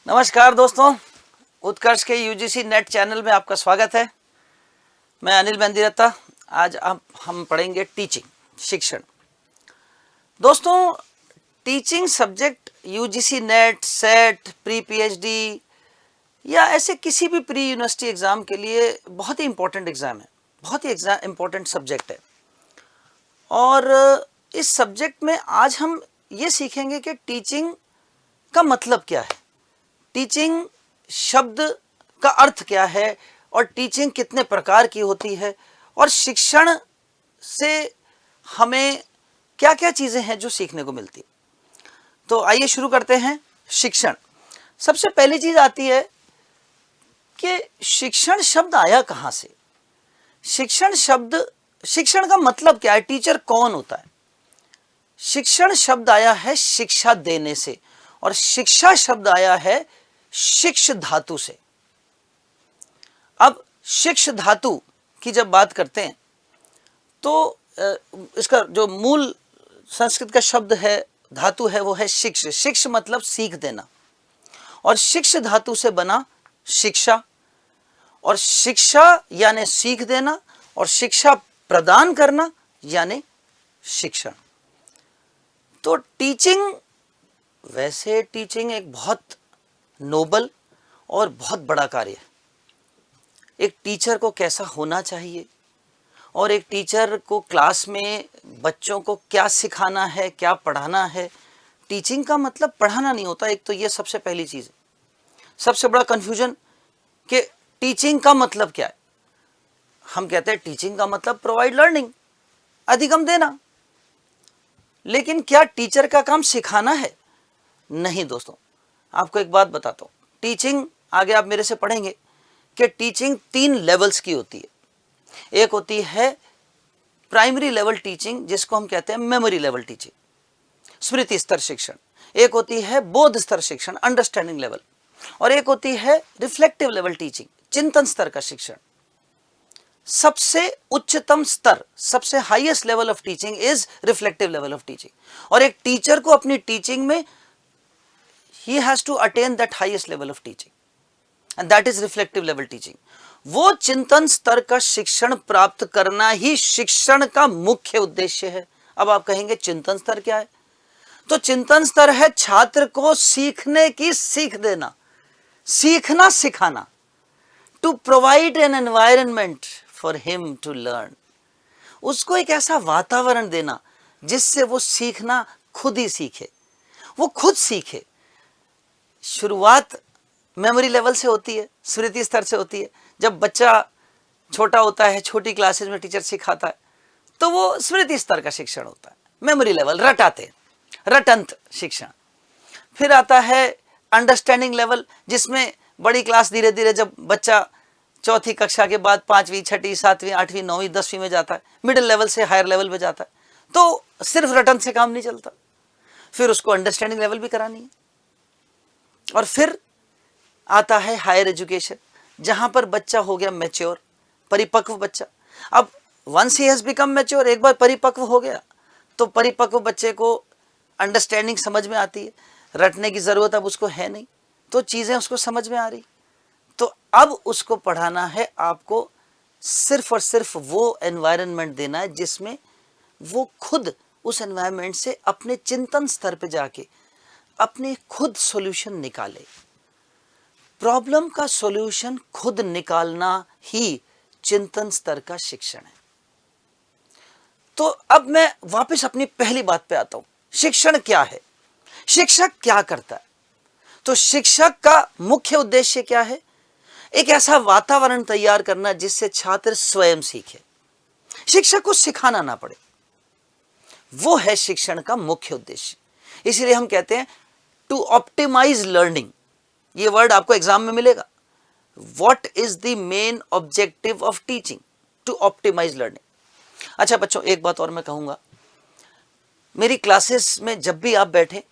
नमस्कार दोस्तों, उत्कर्ष के यूजीसी नेट चैनल में आपका स्वागत है। मैं अनिल बेंदिरत्ता। आज हम पढ़ेंगे टीचिंग, शिक्षण। दोस्तों, teaching subject UGC net, set, pre PhD या ऐसे किसी भी प्री यूनिवर्सिटी एग्ज़ाम के लिए बहुत ही इम्पोर्टेंट एग्ज़ाम है, बहुत ही इम्पोर्टेंट सब्जेक्ट है। और इस सब्जेक्ट में आज हम ये सीखेंगे कि टीचिंग का मतलब क्या है, टीचिंग शब्द का अर्थ क्या है और टीचिंग कितने प्रकार की होती है और शिक्षण से हमें क्या क्या चीज़ें हैं जो सीखने को मिलती। तो आइए शुरू करते हैं। शिक्षण, सबसे पहली चीज़ आती है कि शिक्षण शब्द आया कहाँ से। शिक्षण का मतलब क्या है, टीचर कौन होता है। शिक्षण शब्द आया है शिक्षा देने से और शिक्षा शब्द आया है शिक्ष धातु से। अब शिक्ष धातु की जब बात करते हैं तो इसका जो मूल संस्कृत का शब्द है, धातु है, वो है शिक्ष। शिक्ष मतलब सीख देना और शिक्ष धातु से बना शिक्षा, और शिक्षा यानी सीख देना और शिक्षा प्रदान करना यानी शिक्षण। तो टीचिंग, वैसे टीचिंग एक बहुत नोबल और बहुत बड़ा कार्य है। एक टीचर को कैसा होना चाहिए और एक टीचर को क्लास में बच्चों को क्या सिखाना है, क्या पढ़ाना है। टीचिंग का मतलब पढ़ाना नहीं होता। एक तो ये सबसे पहली चीज़ है, सबसे बड़ा कन्फ्यूजन कि टीचिंग का मतलब क्या है। हम कहते हैं टीचिंग का मतलब प्रोवाइड लर्निंग, अधिगम देना। लेकिन क्या टीचर का काम सिखाना है? नहीं दोस्तों, आपको एक बात बताता हूँ। टीचिंग, आगे आप मेरे से पढ़ेंगे कि टीचिंग 3 लेवल्स की होती है। एक होती है प्राइमरी लेवल टीचिंग, जिसको हम कहते हैं मेमोरी लेवल टीचिंग, स्मृति स्तर शिक्षण। एक होती है बोध स्तर शिक्षण, अंडरस्टैंडिंग लेवल। और एक होती है रिफ्लेक्टिव लेवल टीचिंग, चिंतन स्तर का शिक्षण। सबसे उच्चतम स्तर, सबसे highest level of teaching is reflective level of teaching. और एक टीचर को अपनी टीचिंग में he has to attain that highest level of teaching and that is reflective level teaching। वो चिंतन स्तर का शिक्षण प्राप्त करना ही शिक्षण का मुख्य उद्देश्य है। अब आप कहेंगे चिंतन स्तर क्या है? तो चिंतन स्तर है छात्र को सीखने की सीख देना, सीखना सिखाना, to provide an environment for him to learn. उसको एक ऐसा वातावरण देना जिससे वो सीखना खुद ही सीखे, वो खुद सीखे। शुरुआत मेमोरी लेवल से होती है, स्मृति स्तर से होती है। जब बच्चा छोटा होता है, छोटी क्लासेस में टीचर सिखाता है तो वो स्मृति स्तर का शिक्षण होता है, मेमोरी लेवल, रटंत शिक्षण। फिर आता है अंडरस्टैंडिंग लेवल, जिसमें बड़ी क्लास धीरे धीरे, जब बच्चा चौथी कक्षा के बाद 5वीं, 6ठी, 7वीं, 8वीं, 9वीं, 10वीं में जाता है, मिडिल लेवल से हायर लेवल में जाता है, तो सिर्फ रटन से काम नहीं चलता, फिर उसको अंडरस्टैंडिंग लेवल भी करानी है। और फिर आता है हायर एजुकेशन, जहां पर बच्चा हो गया मैच्योर, परिपक्व बच्चा। अब once he has become mature, एक बार परिपक्व हो गया तो परिपक्व बच्चे को अंडरस्टैंडिंग समझ में आती है, रटने की जरूरत अब उसको है नहीं, तो चीजें उसको समझ में आ रही। तो अब उसको पढ़ाना है, आपको सिर्फ और सिर्फ वो एनवायरनमेंट देना है जिसमें वो खुद उस एनवायरनमेंट से अपने चिंतन स्तर पे जाके अपने खुद सॉल्यूशन निकाले। प्रॉब्लम का सॉल्यूशन खुद निकालना ही चिंतन स्तर का शिक्षण है। तो अब मैं वापस अपनी पहली बात पे आता हूं, शिक्षण क्या है, शिक्षक क्या करता है। तो शिक्षक का मुख्य उद्देश्य क्या है? एक ऐसा वातावरण तैयार करना जिससे छात्र स्वयं सीखे, शिक्षक को सिखाना ना पड़े, वो है शिक्षण का मुख्य उद्देश्य। इसलिए हम कहते हैं टू ऑप्टिमाइज लर्निंग। ये वर्ड आपको एग्जाम में मिलेगा। What is the main objective of teaching? To optimize learning. अच्छा बच्चों, एक बात और मैं कहूंगा, मेरी क्लासेस में जब भी आप बैठे,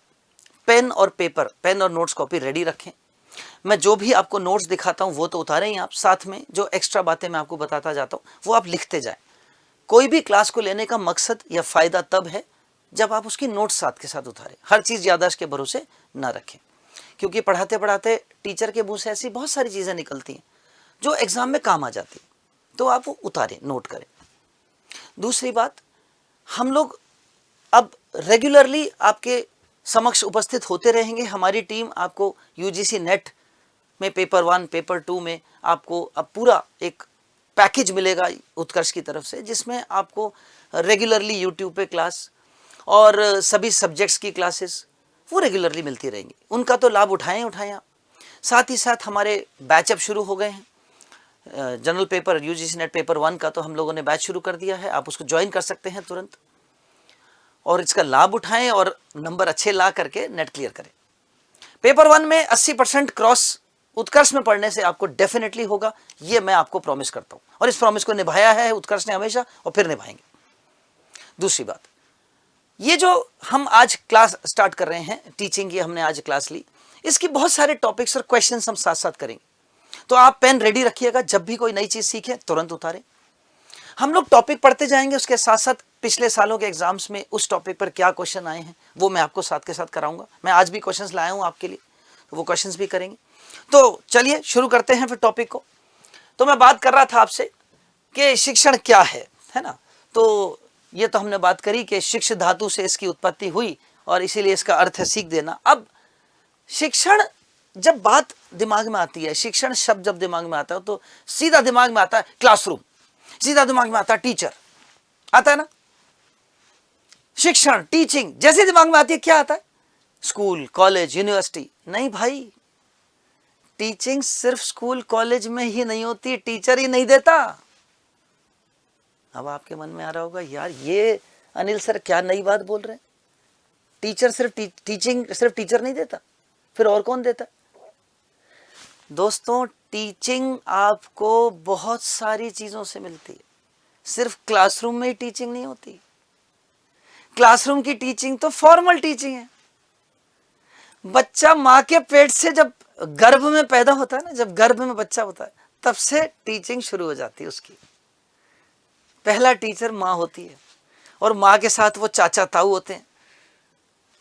पेन और पेपर, पेन और नोट्स कॉपी रेडी रखें। मैं जो भी आपको नोट्स दिखाता हूं वो तो उतारें ही आप, साथ में जो एक्स्ट्रा बातें मैं आपको बताता जाता हूं वो आप लिखते जाएं। कोई भी क्लास को लेने का मकसद या फायदा तब है जब आप उसकी नोट्स साथ के साथ उतारें। हर चीज याददाश्त के भरोसे ना रखें। क्योंकि पढ़ाते पढ़ाते टीचर के मुंह से ऐसी बहुत सारी चीज़ें निकलती हैं जो एग्ज़ाम में काम आ जाती है, तो आप वो उतारें, नोट करें। दूसरी बात, हम लोग अब रेगुलरली आपके समक्ष उपस्थित होते रहेंगे। हमारी टीम आपको यूजीसी नेट में पेपर 1, पेपर 2 में आपको अब पूरा एक पैकेज मिलेगा उत्कर्ष की तरफ से, जिसमें आपको रेगुलरली यूट्यूब पे क्लास और सभी सब्जेक्ट्स की क्लासेस वो रेगुलरली मिलती रहेंगी। उनका तो लाभ उठाएं आप। साथ ही साथ हमारे बैच अब शुरू हो गए हैं। General paper UGC net paper 1 का तो हम लोगों ने बैच शुरू कर दिया है, आप उसको ज्वाइन कर सकते हैं तुरंत और इसका लाभ उठाएं और नंबर अच्छे ला करके नेट क्लियर करें। पेपर 1 में 80% क्रॉस उत्कर्ष में पढ़ने से आपको डेफिनेटली होगा, ये मैं आपको प्रॉमिस करता हूं और इस प्रॉमिस को निभाया है उत्कर्ष ने हमेशा और फिर निभाएंगे। दूसरी बात, ये जो हम आज क्लास स्टार्ट कर रहे हैं, टीचिंग की हमने आज क्लास ली, इसकी बहुत सारे टॉपिक्स और क्वेश्चंस हम साथ साथ करेंगे, तो आप पेन रेडी रखिएगा, जब भी कोई नई चीज सीखें तुरंत उतारें। हम लोग टॉपिक पढ़ते जाएंगे, उसके साथ साथ पिछले सालों के एग्जाम्स में उस टॉपिक पर क्या क्वेश्चन आए हैं वो मैं आपको साथ के साथ कराऊंगा। मैं आज भी क्वेश्चंस लाया हूं आपके लिए, तो वो क्वेश्चंस भी करेंगे। तो चलिए शुरू करते हैं फिर टॉपिक को। तो मैं बात कर रहा था आपसे कि शिक्षण क्या है ना। तो ये तो हमने बात करी कि शिक्ष धातु से इसकी उत्पत्ति हुई और इसीलिए इसका अर्थ है सीख देना। अब शिक्षण जब बात दिमाग में आती है, शिक्षण शब्द जब दिमाग में आता है तो सीधा दिमाग में आता है क्लासरूम, सीधा दिमाग में आता है टीचर, आता है ना। शिक्षण, टीचिंग जैसे दिमाग में आती है क्या आता है? School, college, university. नहीं भाई, टीचिंग सिर्फ स्कूल कॉलेज में ही नहीं होती, टीचर ही नहीं देता। अब आपके मन में आ रहा होगा यार ये अनिल सर क्या नई बात बोल रहे हैं, टीचर सिर्फ टीचिंग सिर्फ टीचर नहीं देता, फिर और कौन देता? दोस्तों, टीचिंग आपको बहुत सारी चीजों से मिलती है, सिर्फ क्लासरूम में ही टीचिंग नहीं होती। क्लासरूम की टीचिंग तो फॉर्मल टीचिंग है। बच्चा मां के पेट से जब गर्भ में पैदा होता है ना, जब गर्भ में बच्चा होता है तब से टीचिंग शुरू हो जाती है उसकी। पहला टीचर माँ होती है और माँ के साथ वो चाचा ताऊ होते हैं,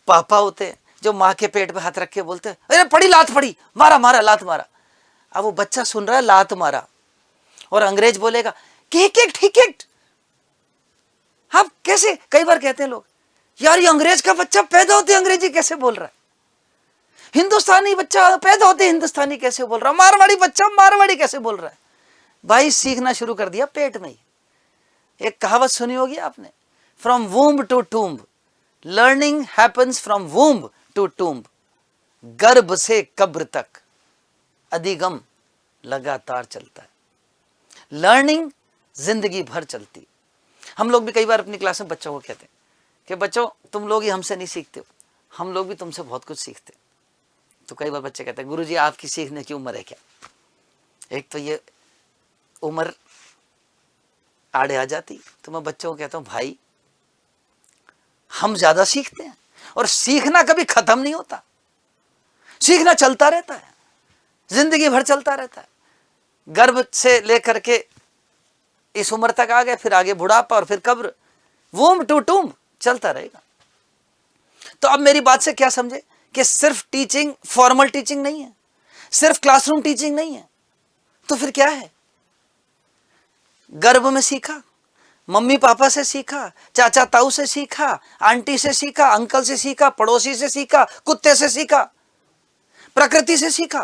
पापा होते हैं, जो माँ के पेट पे हाथ रख के बोलते हैं अरे पड़ी लात पड़ी, मारा मारा लात मारा। अब वो बच्चा सुन रहा है लात मारा और अंग्रेज बोलेगा किक ठीक। आप कैसे, कई बार कहते हैं लोग यार ये अंग्रेज का बच्चा पैदा होते अंग्रेजी कैसे बोल रहा है, हिंदुस्तानी बच्चा पैदा होते हिंदुस्तानी कैसे बोल रहा है, मारवाड़ी बच्चा मारवाड़ी कैसे बोल रहा है। भाई सीखना शुरू कर दिया पेट में ही। एक कहावत सुनी होगी आपने, from womb to tomb, learning happens from womb to tomb, गर्भ से कब्र तक अधिगम लगातार चलता है। लर्निंग जिंदगी भर चलती। हम लोग भी कई बार अपनी क्लास में बच्चों को कहते हैं कि बच्चों तुम लोग ही हमसे नहीं सीखते हो, हम लोग भी तुमसे बहुत कुछ सीखते। तो कई बार बच्चे कहते हैं गुरुजी आपकी सीखने की उम्र है क्या? एक तो ये उम्र आड़े आ जाती। तो मैं बच्चों को कहता हूं भाई हम ज्यादा सीखते हैं और सीखना कभी खत्म नहीं होता, सीखना चलता रहता है, जिंदगी भर चलता रहता है। गर्भ से लेकर के इस उम्र तक आ गए, फिर आगे बुढ़ापा और फिर कब्र, वूम्ब टू टूम्ब चलता रहेगा। तो अब मेरी बात से क्या समझे कि सिर्फ टीचिंग फॉर्मल टीचिंग नहीं है, सिर्फ क्लासरूम टीचिंग नहीं है, तो फिर क्या है? गर्भ में सीखा, मम्मी पापा से सीखा, चाचा ताऊ से सीखा, आंटी से सीखा, अंकल से सीखा, पड़ोसी से सीखा, कुत्ते से सीखा, प्रकृति से सीखा,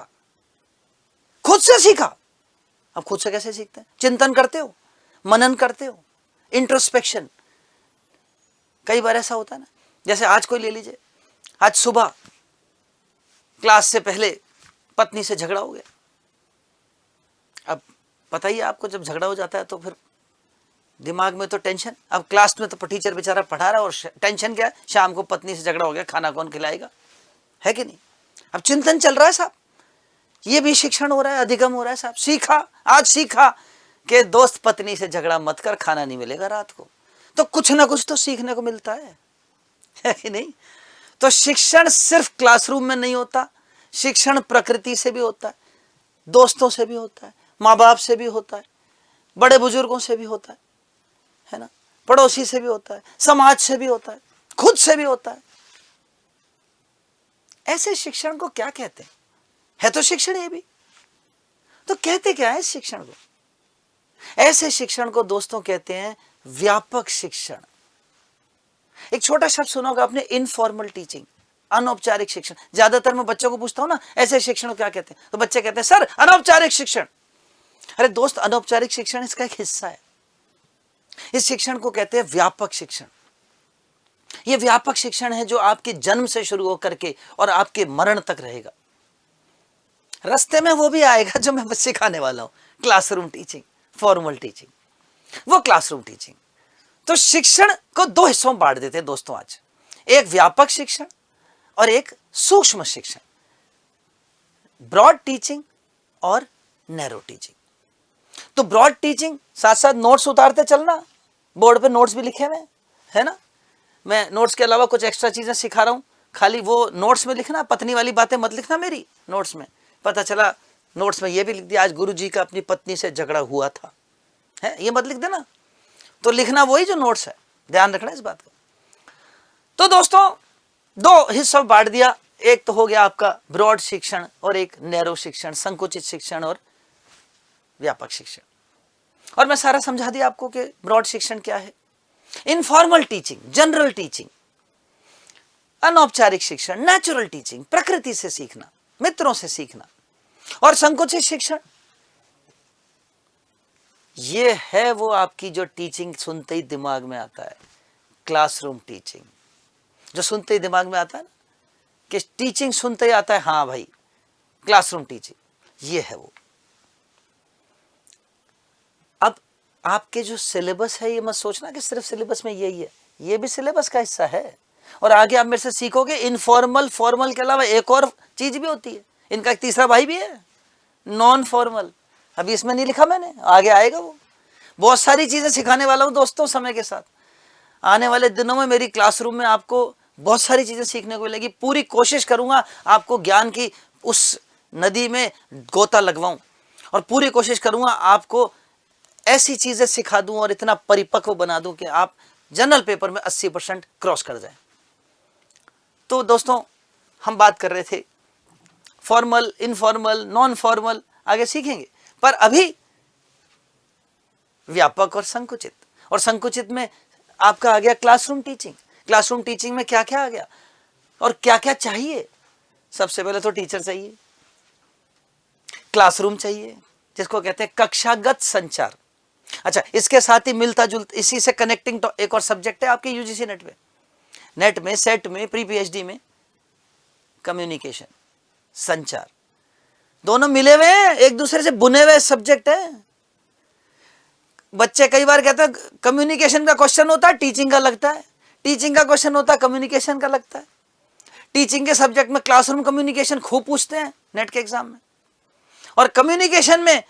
खुद से सीखा। अब खुद से कैसे सीखते हैं? चिंतन करते हो, मनन करते हो, इंट्रोस्पेक्शन। कई बार ऐसा होता है ना, जैसे आज कोई ले लीजिए, आज सुबह क्लास से पहले पत्नी से झगड़ा हो गया। अब पता ही है आपको, जब झगड़ा हो जाता है तो फिर दिमाग में तो टेंशन। अब क्लास में तो टीचर बेचारा पढ़ा रहा है और टेंशन क्या है, शाम को पत्नी से झगड़ा हो गया, खाना कौन खिलाएगा, है कि नहीं? अब चिंतन चल रहा है साहब, ये भी शिक्षण हो रहा है, अधिगम हो रहा है साहब। सीखा, आज सीखा कि दोस्त पत्नी से झगड़ा मत कर, खाना नहीं मिलेगा रात को। तो कुछ ना कुछ तो सीखने को मिलता है कि नहीं? तो शिक्षण सिर्फ क्लासरूम में नहीं होता, शिक्षण प्रकृति से भी होता है, दोस्तों से भी होता है, माँ बाप से भी होता है, बड़े बुजुर्गों से भी होता है ना, पड़ोसी से भी होता है, समाज से भी होता है, खुद से भी होता है। ऐसे शिक्षण को क्या कहते हैं? है तो शिक्षण ये भी, तो कहते क्या है इस शिक्षण को? ऐसे शिक्षण को दोस्तों कहते हैं व्यापक शिक्षण। एक छोटा शब्द सुना होगा आपने, इनफॉर्मल टीचिंग, अनौपचारिक शिक्षण। ज्यादातर मैं बच्चों को पूछता हूं ना ऐसे शिक्षण को क्या कहते हैं, तो बच्चे कहते हैं सर अनौपचारिक शिक्षण। अरे दोस्त, अनौपचारिक शिक्षण इसका एक हिस्सा है। इस शिक्षण को कहते हैं व्यापक शिक्षण। यह व्यापक शिक्षण है जो आपके जन्म से शुरू होकर के और आपके मरण तक रहेगा। रास्ते में वो भी आएगा जो मैं सिखाने वाला हूं, क्लासरूम टीचिंग, फॉर्मल टीचिंग, वो क्लासरूम टीचिंग। तो शिक्षण को दो हिस्सों में बांट देते हैं दोस्तों आज, एक व्यापक शिक्षण और एक सूक्ष्म शिक्षण, ब्रॉड टीचिंग और नैरो टीचिंग। तो ब्रॉड टीचिंग साथ साथ नोट्स उतारते चलना, बोर्ड पे नोट्स भी लिखे हुए है ना, मैं नोट्स के अलावा कुछ एक्स्ट्रा चीजें सिखा रहा हूं, खाली वो नोट्स में लिखना, पत्नी वाली बातें मत लिखना मेरी नोट्स में। पता चला नोट्स में ये भी लिख दिया आज गुरुजी का अपनी पत्नी से झगड़ा हुआ था, है ये मत लिख देना। तो लिखना वही जो नोट्स है, ध्यान रखना इस बात का। तो दोस्तों दो हिस्सों में बांट दिया, एक तो हो गया आपका ब्रॉड शिक्षण और एक नैरो शिक्षण, संकुचित शिक्षण और व्यापक शिक्षण। और मैं सारा समझा दिया आपको कि ब्रॉड शिक्षण क्या है, इनफॉर्मल टीचिंग, जनरल टीचिंग, अनौपचारिक शिक्षण, नेचुरल टीचिंग, प्रकृति से सीखना, मित्रों से सीखना, और संकुचित शिक्षण ये है वो आपकी जो टीचिंग सुनते ही दिमाग में आता है, क्लासरूम टीचिंग। जो सुनते ही दिमाग में आता है ना, कि टीचिंग सुनते ही आता है हाँ भाई क्लासरूम टीचिंग, ये है वो। अब आपके जो सिलेबस है ये मत सोचना कि सिर्फ सिलेबस में यही है, ये भी सिलेबस का हिस्सा है। और आगे आप मेरे से सीखोगे इनफॉर्मल, फॉर्मल के अलावा एक और चीज भी होती है, इनका एक तीसरा भाई भी है, नॉन फॉर्मल। अभी इसमें नहीं लिखा मैंने, आगे आएगा वो। बहुत सारी चीजें सिखाने वाला हूं दोस्तों समय के साथ। आने वाले दिनों में मेरी क्लासरूम में आपको बहुत सारी चीजें सीखने को मिलेगी। पूरी कोशिश करूंगा आपको ज्ञान की उस नदी में गोता लगवाऊं, और पूरी कोशिश करूंगा आपको ऐसी चीजें सिखा दूं और इतना परिपक्व बना दूं कि आप जनरल पेपर में 80% क्रॉस कर जाएं। तो दोस्तों हम बात कर रहे थे फॉर्मल, इनफॉर्मल, नॉन फॉर्मल, आगे सीखेंगे। पर अभी व्यापक और संकुचित, और संकुचित में आपका आ गया क्लासरूम टीचिंग। क्लासरूम टीचिंग में क्या क्या आ गया और क्या क्या चाहिए? सबसे पहले तो टीचर चाहिए, क्लासरूम चाहिए जिसको कहते हैं कक्षागत संचार। अच्छा, इसके साथ ही मिलता जुलता इसी से कनेक्टिंग तो एक और सब्जेक्ट है आपके यूजीसी नेट में, सेट में, प्री पीएचडी में, कम्युनिकेशन, संचार, दोनों मिले हुए हैं, एक दूसरे से बुने हुए सब्जेक्ट है। बच्चे कई बार कहते हैं कम्युनिकेशन का क्वेश्चन होता है टीचिंग का लगता है, टीचिंग का क्वेश्चन होता है कम्युनिकेशन का लगता है। टीचिंग के सब्जेक्ट में क्लासरूम कम्युनिकेशन खूब पूछते हैं नेट के एग्जाम में, और कम्युनिकेशन में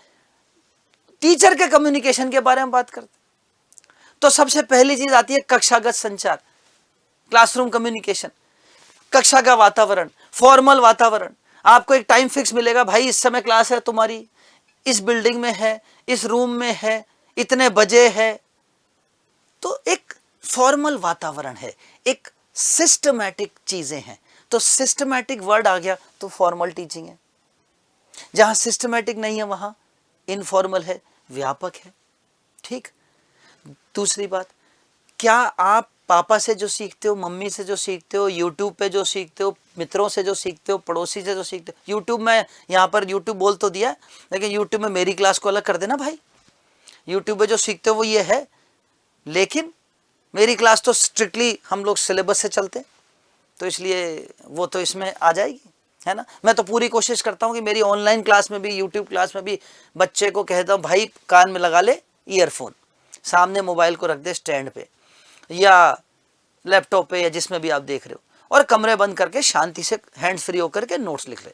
टीचर के कम्युनिकेशन के बारे में बात करते हैं। तो सबसे पहली चीज आती है कक्षागत संचार, क्लासरूम कम्युनिकेशन, कक्षा का वातावरण, फॉर्मल वातावरण। आपको एक टाइम फिक्स मिलेगा, भाई इस समय क्लास है तुम्हारी, इस बिल्डिंग में है, इस रूम में है, इतने बजे है। तो एक फॉर्मल वातावरण है, एक सिस्टमैटिक चीजें हैं। तो सिस्टमैटिक वर्ड आ गया तो फॉर्मल टीचिंग है। जहां सिस्टमैटिक नहीं है वहां इनफॉर्मल है, व्यापक है। ठीक। दूसरी बात, क्या आप पापा से जो सीखते हो, मम्मी से जो सीखते हो, यूट्यूब पे जो सीखते हो, मित्रों से जो सीखते हो, पड़ोसी से जो सीखते हो, यूट्यूब में, यहाँ पर यूट्यूब बोल तो दिया, लेकिन यूट्यूब में मेरी क्लास को अलग कर देना भाई। यूट्यूब पे जो सीखते हो वो ये है, लेकिन मेरी क्लास तो स्ट्रिक्टली हम लोग सिलेबस से चलते, तो इसलिए वो तो इसमें आ जाएगी, है ना। मैं तो पूरी कोशिश करता हूँ कि मेरी ऑनलाइन क्लास में भी, यूट्यूब क्लास में भी बच्चे को कहता हूँ भाई कान में लगा ले ईयरफोन, सामने मोबाइल को रख दे स्टैंड पे या लैपटॉप पे या जिसमें भी आप देख रहे हो, और कमरे बंद करके शांति से हैंड्स फ्री होकर के नोट्स लिख ले।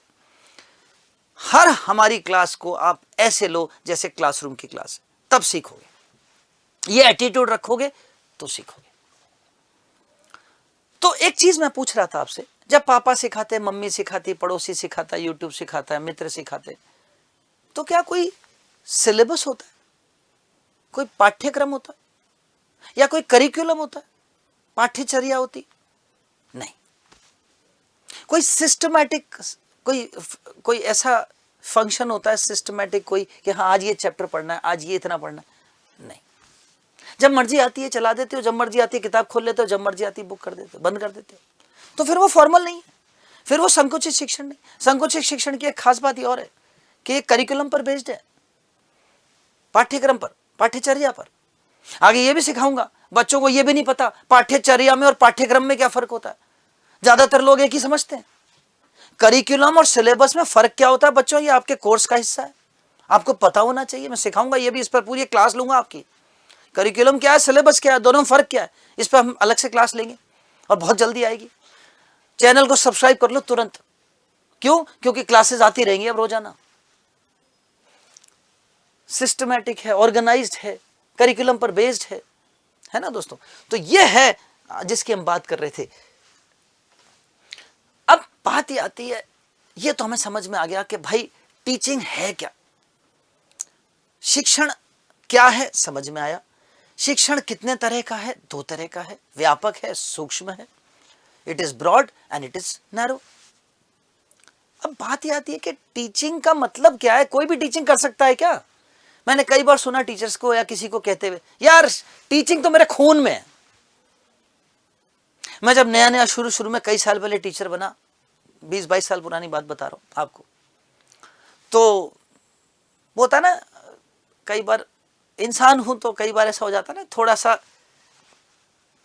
हर हमारी क्लास को आप ऐसे लो जैसे क्लासरूम की क्लास, तब सीखोगे। ये एटीट्यूड रखोगे तो सीखोगे। तो एक चीज मैं पूछ रहा था आपसे, जब पापा सिखाते, मम्मी सिखाती, पड़ोसी सिखाता, यूट्यूब सिखाता है, मित्र सिखाते, तो क्या कोई सिलेबस होता है, कोई पाठ्यक्रम होता है, या कोई करिकुलम होता है, पाठ्यचर्या होती? नहीं। कोई सिस्टमैटिक कोई ऐसा फंक्शन होता है सिस्टमैटिक कोई कि हाँ आज ये चैप्टर पढ़ना है, आज ये इतना पढ़ना है? नहीं, जब मर्जी आती है चला देते हो, जब मर्जी आती है किताब खोल लेते हो, जब मर्जी आती है बुक कर देते हो, बंद कर देते हो। तो फिर वो फॉर्मल नहीं है, फिर वो संकुचित शिक्षण नहीं। संकुचित शिक्षण की एक खास बात ये और है कि ये करिकुलम पर बेस्ड है, पाठ्यक्रम पर, पाठ्यचर्या पर। आगे ये भी सिखाऊंगा, बच्चों को ये भी नहीं पता पाठ्यचर्या में और पाठ्यक्रम में क्या फर्क होता है। ज्यादातर लोग एक ही समझते हैं, करिकुलम और सिलेबस में फर्क क्या होता है बच्चों, ये आपके कोर्स का हिस्सा है, आपको पता होना चाहिए। मैं सिखाऊंगा ये भी, इस पर पूरी क्लास लूंगा आपकी। करिकुलम क्या है, सिलेबस क्या है, दोनों में फर्क क्या है, इस पर हम अलग से क्लास लेंगे और बहुत जल्दी आएगी। चैनल को सब्सक्राइब कर लो तुरंत। क्यों? क्योंकि क्लासेस आती रहेंगी अब रोजाना। सिस्टमैटिक है, ऑर्गेनाइज्ड है, करिकुलम पर बेस्ड है ना दोस्तों। तो ये है जिसकी हम बात कर रहे थे। अब बात ये आती है, ये तो हमें समझ में आ गया कि भाई टीचिंग है क्या, शिक्षण क्या है, समझ में आया। शिक्षण कितने तरह का है? दो तरह का है, व्यापक है, सूक्ष्म है। It is broad and it is narrow. अब बात ये आती है कि टीचिंग का मतलब क्या है। कोई भी टीचिंग कर सकता है क्या? मैंने कई बार सुना टीचर्स को या किसी को कहते हुए, यार टीचिंग तो मेरे खून में है। मैं जब नया नया शुरू में कई साल पहले टीचर बना, 20-22 साल पुरानी बात बता रहा हूं आपको, तो वो होता ना, कई बार इंसान हूं तो कई बार ऐसा हो जाता ना, थोड़ा सा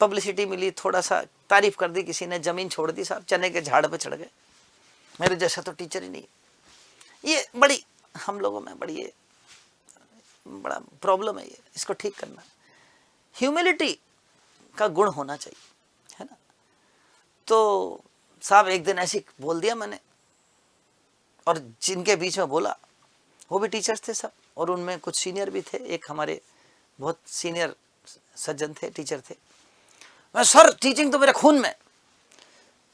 पब्लिसिटी मिली, थोड़ा सा तारीफ कर दी किसी ने, जमीन छोड़ दी, साहब चने के झाड़ पे चढ़ गए, मेरे जैसा तो टीचर ही नहीं। ये बड़ी हम लोगों में बड़ी बड़ा प्रॉब्लम है, ये इसको ठीक करना। ह्यूमिलिटी का गुण होना चाहिए, है ना। तो साहब एक दिन ऐसे बोल दिया मैंने, और जिनके बीच में बोला वो भी टीचर्स थे सब, और उनमें कुछ सीनियर भी थे। एक हमारे बहुत सीनियर सज्जन थे, टीचर थे। मैं, सर टीचिंग तो मेरे खून में।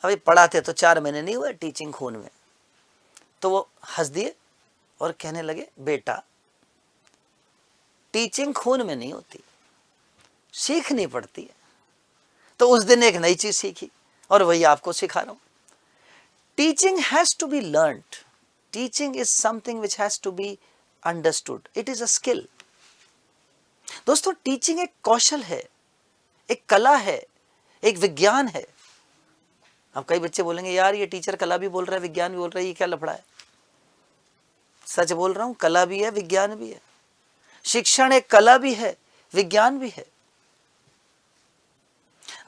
अभी पढ़ाते तो 4 महीने नहीं हुए, टीचिंग खून में। तो वो हंस दिए और कहने लगे, बेटा टीचिंग खून में नहीं होती, सीखनी पड़ती है। तो उस दिन एक नई चीज सीखी और वही आपको सिखा रहा हूं। Teaching has to be learned, teaching is something which has to be understood, it is a skill. दोस्तों टीचिंग एक कौशल है, एक कला है, एक विज्ञान है। अब कई बच्चे बोलेंगे, यार ये टीचर कला भी बोल रहा है विज्ञान भी बोल रहा है, ये क्या लफड़ा है? सच बोल रहा हूं, कला भी है विज्ञान भी है। शिक्षण एक कला भी है, विज्ञान भी है।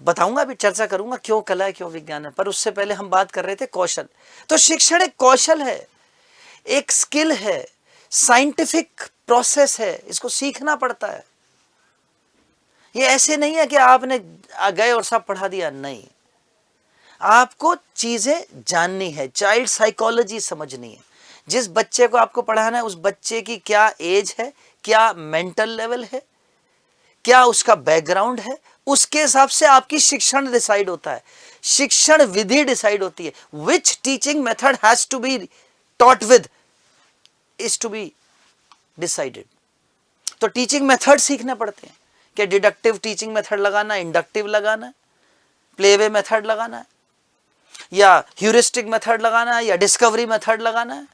बताऊंगा, अभी चर्चा करूंगा क्यों कला है क्यों विज्ञान है। पर उससे पहले हम बात कर रहे थे कौशल। तो शिक्षण एक कौशल है, एक स्किल है, साइंटिफिक प्रोसेस है, इसको सीखना पड़ता है। ये ऐसे नहीं है कि आपने गए और सब पढ़ा दिया, नहीं। आपको चीजें जाननी है, चाइल्ड साइकोलॉजी समझनी है। जिस बच्चे को आपको पढ़ाना है उस बच्चे की क्या एज है, क्या मेंटल लेवल है, क्या उसका बैकग्राउंड है, उसके हिसाब से आपकी शिक्षण डिसाइड होता है, शिक्षण विधि डिसाइड होती है। Which teaching method has to be taught with is to be decided. तो टीचिंग मेथड सीखने पड़ते हैं कि डिडक्टिव टीचिंग मेथड लगाना, इंडक्टिव लगाना है, प्लेवे मेथड लगाना है, या ह्यूरिस्टिक मेथड लगाना है, या डिस्कवरी मेथड लगाना है,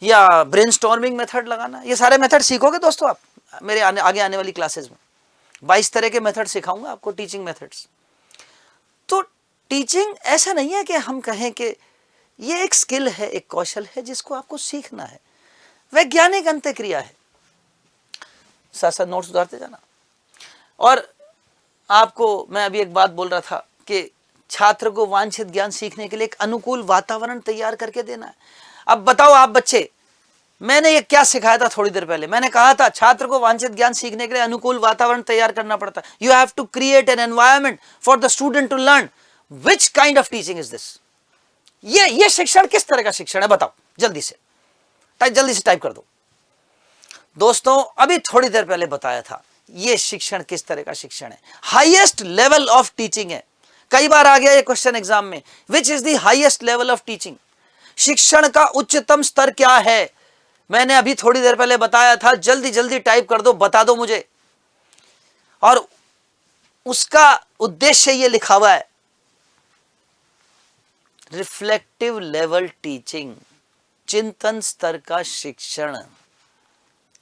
या ब्रेनस्टॉर्मिंग मेथड लगाना है। ये सारे मेथड सीखोगे दोस्तों आप मेरे आगे आने वाली क्लासेस में। 22 तरह के मेथड सिखाऊंगा आपको, टीचिंग मेथड्स। तो टीचिंग ऐसा नहीं है कि हम कहें कि ये एक स्किल है, एक कौशल है जिसको आपको सीखना है, वैज्ञानिक अंतःक्रिया है। साथ साथ नोट सुधारते जाना। और आपको मैं अभी एक बात बोल रहा था कि छात्र को वांछित ज्ञान सीखने के लिए एक अनुकूल वातावरण तैयार करके देना है। अब बताओ आप बच्चे, मैंने ये क्या सिखाया था थोड़ी देर पहले? मैंने कहा था छात्र को वांछित ज्ञान सीखने के लिए अनुकूल वातावरण तैयार करना पड़ता है। You have to create an environment for the student to learn. Which kind of teaching is this? ये शिक्षण किस तरह का शिक्षण है बताओ, जल्दी से टाइप कर दो। दोस्तों अभी थोड़ी देर पहले बताया था, ये शिक्षण किस तरह का शिक्षण है। हाईएस्ट लेवल ऑफ टीचिंग है। कई बार आ गया ये क्वेश्चन एग्जाम में, which is the highest level of teaching? शिक्षण का उच्चतम स्तर क्या है? मैंने अभी थोड़ी देर पहले बताया था, जल्दी जल्दी टाइप कर दो, बता दो मुझे। और उसका उद्देश्य ये लिखा हुआ है, रिफ्लेक्टिव लेवल टीचिंग, चिंतन स्तर का शिक्षण।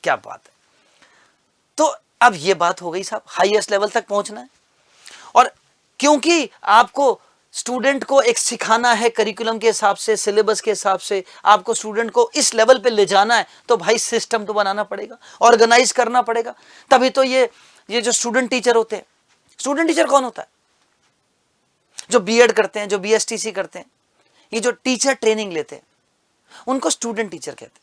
क्या बात है। तो अब ये बात हो गई साहब, हाईएस्ट लेवल तक पहुंचना है, और क्योंकि आपको स्टूडेंट को एक सिखाना है करिकुलम के हिसाब से, सिलेबस के हिसाब से, आपको स्टूडेंट को इस लेवल पे ले जाना है, तो भाई सिस्टम तो बनाना पड़ेगा, ऑर्गेनाइज करना पड़ेगा। तभी तो ये जो स्टूडेंट टीचर होते हैं, स्टूडेंट टीचर कौन होता है? जो बीएड करते हैं, जो बीएसटीसी करते हैं, ये जो टीचर ट्रेनिंग लेते हैं, उनको स्टूडेंट टीचर कहते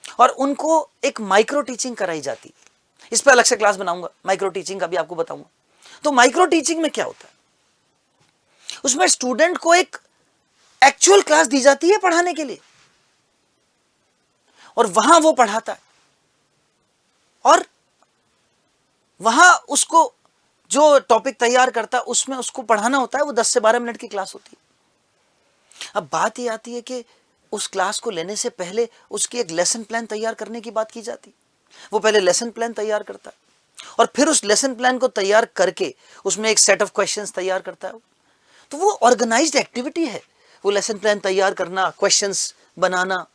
हैं, और उनको एक माइक्रो टीचिंग कराई जाती है। इस पर अलग से क्लास बनाऊंगा, माइक्रो टीचिंग का भी आपको बताऊंगा। तो माइक्रो टीचिंग में क्या होता है, उसमें स्टूडेंट को एक एक्चुअल क्लास दी जाती है पढ़ाने के लिए, और वहां वो पढ़ाता है, और वहां उसको जो टॉपिक तैयार करता है उसमें उसको पढ़ाना होता है। वो 10 से 12 मिनट की क्लास होती है। अब बात ये आती है कि उस क्लास को लेने से पहले उसकी एक लेसन प्लान तैयार करने की बात की जाती है। वो पहले लेसन प्लान तैयार करता है, और फिर उस लेसन प्लान को तैयार करके उसमें एक सेट ऑफ क्वेश्चंस तैयार करता है। तो वो ऑर्गेनाइज्ड एक्टिविटी है, वो लेसन प्लान तैयार करना, क्वेश्चंस बनाना।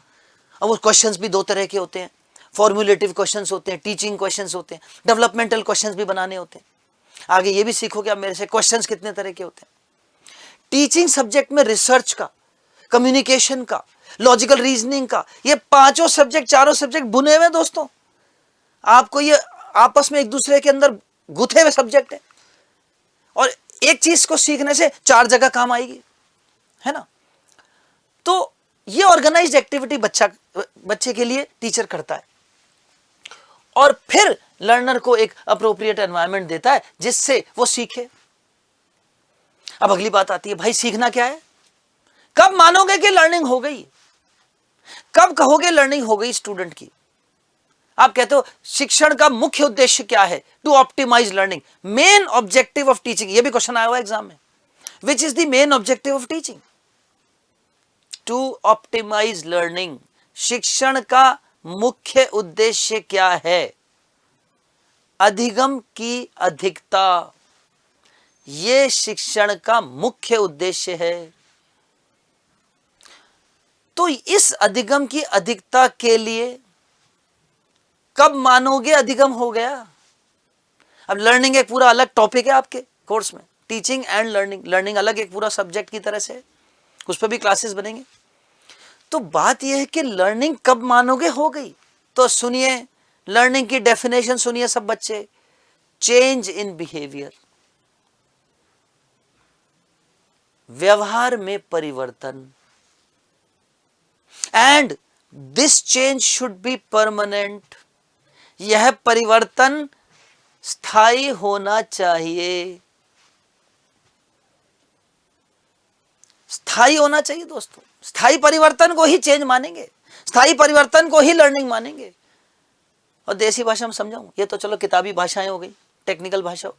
अब वो क्वेश्चंस भी दो तरह के होते हैं, फॉर्मुलेटिव क्वेश्चंस होते हैं, टीचिंग क्वेश्चंस होते हैं, डेवलपमेंटल क्वेश्चंस भी बनाने होते हैं। आगे ये भी सीखोगे आप मेरे से, क्वेश्चंस कितने तरह के होते हैं। टीचिंग सब्जेक्ट में रिसर्च का, कम्युनिकेशन का, लॉजिकल रीजनिंग का, ये पांचों सब्जेक्ट, चारों सब्जेक्ट बुने हुए दोस्तों। आपको ये आपस में एक दूसरे के अंदर गुथे हुए सब्जेक्ट है, और एक चीज को सीखने से 4 जगह काम आएगी, है ना। तो ये ऑर्गेनाइज्ड एक्टिविटी बच्चे के लिए टीचर करता है, और फिर लर्नर को एक अप्रोप्रिएट एनवायरनमेंट देता है जिससे वो सीखे। अब अगली बात आती है, भाई सीखना क्या है? कब मानोगे कि लर्निंग हो गई? कब कहोगे लर्निंग हो गई स्टूडेंट की? आप कहते हो शिक्षण का मुख्य उद्देश्य क्या है? To optimize learning, main objective of teaching. ये भी क्वेश्चन आया हुआ एग्जाम में, which is the main objective of teaching? To optimize learning, शिक्षण का मुख्य उद्देश्य क्या है? अधिगम की अधिकता, ये शिक्षण का मुख्य उद्देश्य है। तो इस अधिगम की अधिकता के लिए कब मानोगे अधिगम हो गया? अब लर्निंग एक पूरा अलग टॉपिक है आपके कोर्स में, टीचिंग एंड लर्निंग। लर्निंग अलग एक पूरा सब्जेक्ट की तरह से, उस पर भी क्लासेस बनेंगे। तो बात यह है कि लर्निंग कब मानोगे हो गई? तो सुनिए, लर्निंग की डेफिनेशन सुनिए सब बच्चे। चेंज इन बिहेवियर, व्यवहार में परिवर्तन, and this change should be permanent, यह परिवर्तन स्थायी होना चाहिए। स्थायी होना चाहिए दोस्तों। स्थायी परिवर्तन को ही चेंज मानेंगे, स्थायी परिवर्तन को ही लर्निंग मानेंगे। और देसी भाषा में समझाऊं, ये तो चलो किताबी भाषाएं हो गई, टेक्निकल भाषा हो।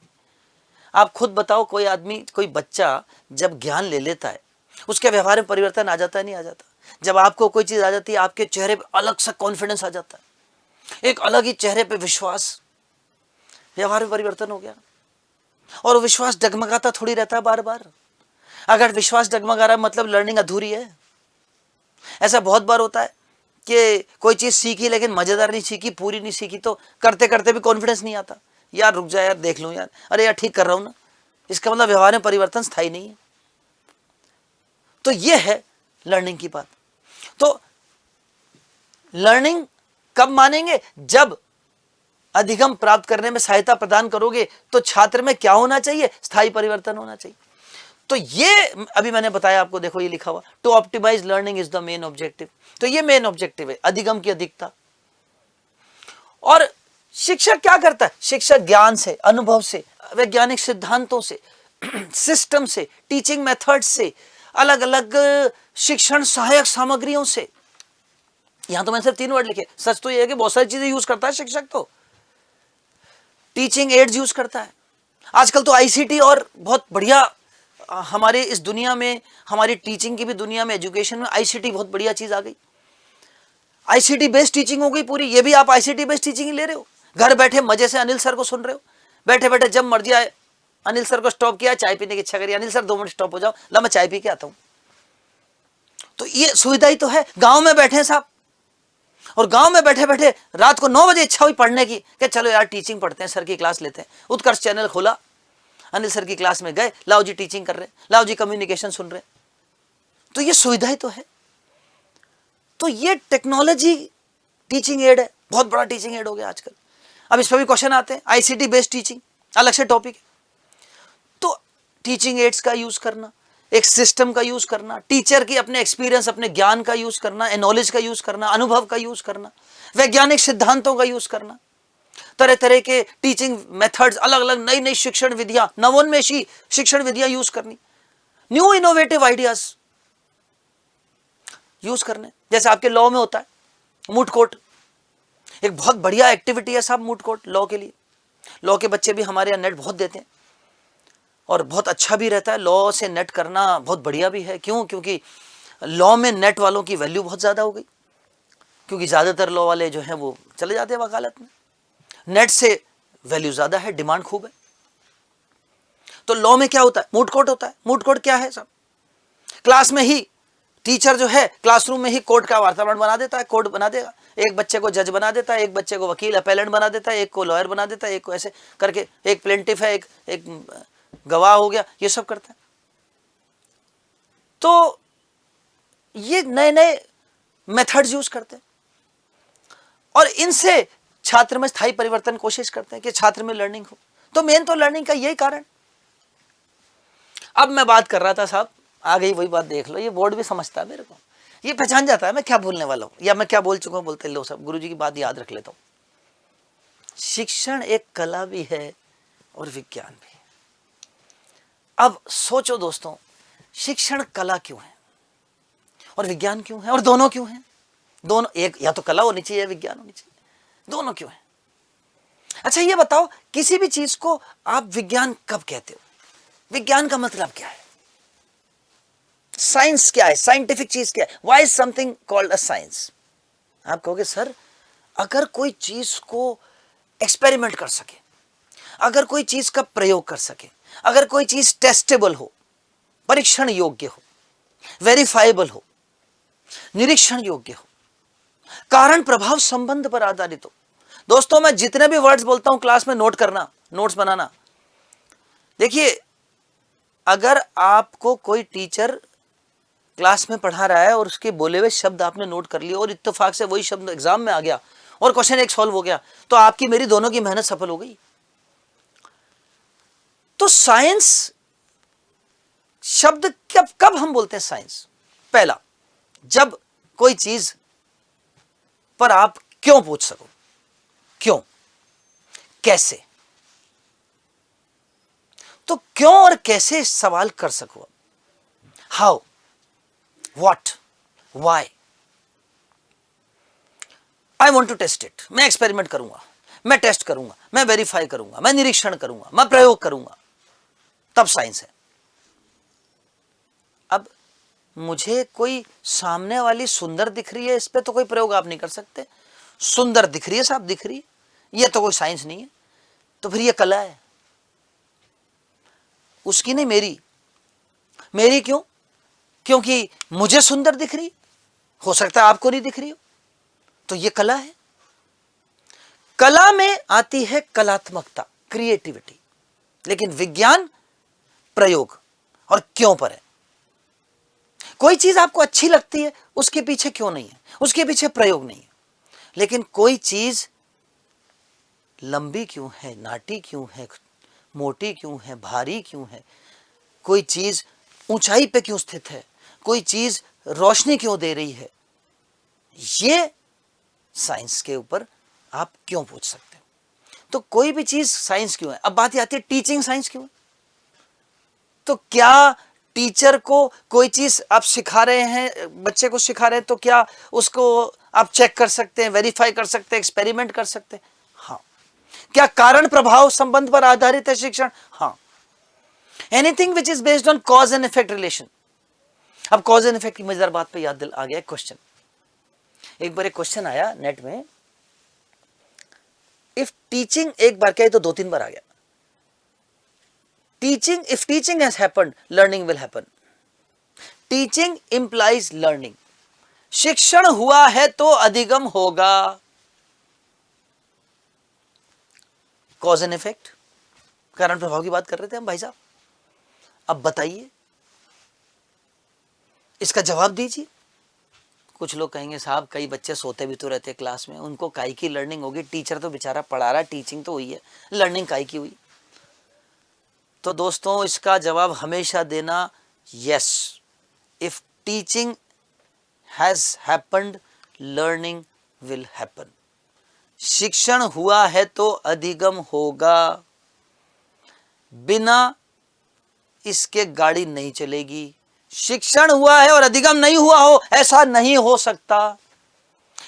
आप खुद बताओ, कोई आदमी, कोई बच्चा जब ज्ञान ले लेता है, उसके व्यवहार में परिवर्तन आ जाता है नहीं आ जाता? जब आपको कोई चीज आ जाती है, आपके चेहरे पे अलग सा कॉन्फिडेंस आ जाता है, एक अलग ही चेहरे पे विश्वास, व्यवहार में परिवर्तन हो गया। और विश्वास डगमगाता थोड़ी रहता है बार बार। अगर विश्वास डगमगा रहा है मतलब लर्निंग अधूरी है। ऐसा बहुत बार होता है कि कोई चीज सीखी लेकिन मजेदार नहीं सीखी, पूरी नहीं सीखी, तो करते करते भी कॉन्फिडेंस नहीं आता। यार रुक जा यार, देख लूं यार, अरे यार ठीक कर रहा हूं ना। इसका मतलब व्यवहार में परिवर्तन स्थायी नहीं है। तो यह है लर्निंग की बात। तो लर्निंग कब मानेंगे? जब अधिगम प्राप्त करने में सहायता प्रदान करोगे तो छात्र में क्या होना चाहिए? स्थायी परिवर्तन होना चाहिए। तो ये अभी मैंने बताया आपको, देखो ये लिखा हुआ, to optimize learning is the main objective. तो ये मेन ऑब्जेक्टिव है, अधिगम की अधिकता। और शिक्षक क्या करता है? शिक्षक ज्ञान से, अनुभव से, वैज्ञानिक सिद्धांतों से, सिस्टम से, टीचिंग मेथड से, अलग अलग शिक्षण सहायक सामग्रियों से, यहां तो मैंने सिर्फ 3 वर्ड लिखे, सच तो यह है कि बहुत सारी चीजें यूज करता है शिक्षक। तो टीचिंग एड्स यूज करता है। आजकल तो आईसीटी और बहुत बढ़िया, हमारे इस दुनिया में, हमारी टीचिंग की भी दुनिया में, एजुकेशन में आईसीटी बहुत बढ़िया चीज आ गई। आईसीटी बेस्ड टीचिंग हो गई पूरी। ये भी आप आईसीटी बेस्ड टीचिंग ही ले रहे हो, घर बैठे मजे से अनिल सर को सुन रहे हो। बैठे बैठे जब मर्जी आए, अनिल सर को स्टॉप किया, चाय पीने की इच्छा करी, अनिल सर 2 मिनट स्टॉप हो जाओ, ला मैं चाय पी के आता हूं। तो ये सुविधा ही तो है। गांव में बैठे साहब, और गांव में बैठे बैठे रात को 9 बजे इच्छा हुई पढ़ने की कि चलो यार टीचिंग पढ़ते हैं, सर की क्लास लेते हैं। उत्कर्ष चैनल खोला, अनिल सर की क्लास में गए, लाओ जी टीचिंग कर रहे, लाओ जी कम्युनिकेशन सुन रहे। तो ये सुविधा ही तो है। तो ये टेक्नोलॉजी टीचिंग एड है, बहुत बड़ा टीचिंग एड हो गया आजकल। अब इस पर भी क्वेश्चन आते हैं, आईसीटी बेस्ड टीचिंग अलग से टॉपिक है। तो टीचिंग एड्स का यूज करना, एक सिस्टम का यूज करना, टीचर की अपने एक्सपीरियंस, अपने ज्ञान का यूज करना, नॉलेज का यूज करना, अनुभव का यूज करना, वैज्ञानिक सिद्धांतों का यूज करना, तरह तरह के टीचिंग मेथड्स, अलग अलग नई नई शिक्षण विधियां, नवोन्मेषी शिक्षण विधियां यूज करनी, न्यू इनोवेटिव आइडियाज यूज करने। जैसे आपके लॉ में होता है मूट कोर्ट, एक बहुत बढ़िया एक्टिविटी है साहब मूट कोर्ट लॉ के लिए। लॉ के बच्चे भी हमारे यहाँ नेट बहुत देते हैं और बहुत अच्छा भी रहता है। लॉ से नेट करना बहुत बढ़िया भी है। क्यों? क्योंकि लॉ में नेट वालों की वैल्यू बहुत ज़्यादा हो गई, क्योंकि ज़्यादातर लॉ वाले जो हैं वो चले जाते हैं वकालत में। नेट से वैल्यू ज़्यादा है, डिमांड खूब है। तो लॉ में क्या होता है? मूट कोर्ट होता है। मूट कोर्ट क्या है साहब? क्लास में ही टीचर जो है क्लासरूम में ही कोर्ट का वातावरण बना देता है, कोर्ट बना देगा। एक बच्चे को जज बना देता है, एक बच्चे को वकील अपेलेंट बना देता है, एक को लॉयर बना देता है, एक को ऐसे करके, एक प्लेंटिफ है, एक गवाह हो गया, ये सब करता है। तो ये नए नए मेथड्स यूज करते हैं और इनसे छात्र में स्थायी परिवर्तन कोशिश करते हैं कि छात्र में लर्निंग हो। तो मेन तो लर्निंग का यही कारण। अब मैं बात कर रहा था साहब, आ गई वही बात, देख लो, ये बोर्ड भी समझता है मेरे को, ये पहचान जाता है मैं क्या बोलने वाला हूं या मैं क्या बोल चुका हूं। बोलते लो सब, गुरुजी की बात याद रख लेता हूं। शिक्षण एक कला भी है और विज्ञान भी। अब सोचो दोस्तों, शिक्षण कला क्यों है और विज्ञान क्यों है, और दोनों क्यों है? दोनों, एक या तो कला होनी चाहिए या विज्ञान होनी चाहिए, दोनों क्यों है? अच्छा ये बताओ, किसी भी चीज को आप विज्ञान कब कहते हो? विज्ञान का मतलब क्या है? साइंस क्या है? साइंटिफिक चीज क्या है? Why is something called a science? आप कहोगे सर, अगर कोई चीज को एक्सपेरिमेंट कर सके, अगर कोई चीज का प्रयोग कर सके, अगर कोई चीज टेस्टेबल हो, परीक्षण योग्य हो, वेरीफाइबल हो, निरीक्षण योग्य हो, कारण प्रभाव संबंध पर आधारित हो। दोस्तों मैं जितने भी वर्ड्स बोलता हूं क्लास में नोट करना, नोट्स बनाना। देखिए, अगर आपको कोई टीचर क्लास में पढ़ा रहा है और उसके बोले हुए शब्द आपने नोट कर लिए और इत्तेफाक से वही शब्द एग्जाम में आ गया और क्वेश्चन एक सॉल्व हो गया, तो आपकी मेरी दोनों की मेहनत सफल हो गई। तो साइंस शब्द कब हम बोलते हैं साइंस? पहला, जब कोई चीज पर आप क्यों पूछ सको, क्यों, कैसे। तो क्यों और कैसे सवाल कर सको। How, what, why. I want to test it, मैं एक्सपेरिमेंट करूंगा, मैं टेस्ट करूंगा, मैं वेरीफाई करूंगा, मैं निरीक्षण करूंगा, मैं प्रयोग करूंगा, तब साइंस है। अब मुझे कोई सामने वाली सुंदर दिख रही है, इस पे तो कोई प्रयोग आप नहीं कर सकते। सुंदर दिख रही है साहब, दिख रही है, ये तो कोई साइंस नहीं है। तो फिर ये कला है, उसकी नहीं, मेरी। मेरी क्यों? क्योंकि मुझे सुंदर दिख रही, हो सकता है आपको नहीं दिख रही हो, तो ये कला है। कला में आती है कलात्मकता, क्रिएटिविटी। लेकिन विज्ञान प्रयोग और क्यों पर है। कोई चीज आपको अच्छी लगती है, उसके पीछे क्यों नहीं है, उसके पीछे प्रयोग नहीं है। लेकिन कोई चीज लंबी क्यों है, नाटी क्यों है, मोटी क्यों है, भारी क्यों है, कोई चीज ऊंचाई पे क्यों स्थित है, कोई चीज रोशनी क्यों दे रही है, ये साइंस के ऊपर आप क्यों पूछ सकते हो। तो कोई भी चीज साइंस क्यों है। अब बात आती है टीचिंग साइंस क्यों है। तो क्या टीचर को कोई चीज आप सिखा रहे हैं, बच्चे को सिखा रहे हैं, तो क्या उसको आप चेक कर सकते हैं, वेरीफाई कर सकते हैं, एक्सपेरिमेंट कर सकते हैं? हाँ। क्या कारण प्रभाव संबंध पर आधारित है शिक्षण? हाँ। Anything which is based on cause and effect relation. अब कॉज एंड इफेक्ट की मजेदार बात पे याद आ गया क्वेश्चन। एक बार एक क्वेश्चन आया नेट में, इफ टीचिंग, एक बार क्या, तो 2-3 बार आ गया, teaching, if teaching has happened, learning will happen. Teaching implies learning, शिक्षण हुआ है तो अधिगम होगा। कॉज एंड इफेक्ट, कारण प्रभाव की बात कर रहे थे हम भाई साहब। अब बताइए, इसका जवाब दीजिए। कुछ लोग कहेंगे साहब कई बच्चे सोते भी तो रहते क्लास में, उनको काई की लर्निंग होगी, टीचर तो बेचारा पढ़ा रहा, टीचिंग तो हुई है, लर्निंग काई की हुई। तो दोस्तों इसका जवाब हमेशा देना yes, if teaching has happened learning will happen. शिक्षण हुआ है तो अधिगम होगा, बिना इसके गाड़ी नहीं चलेगी। शिक्षण हुआ है और अधिगम नहीं हुआ हो, ऐसा नहीं हो सकता।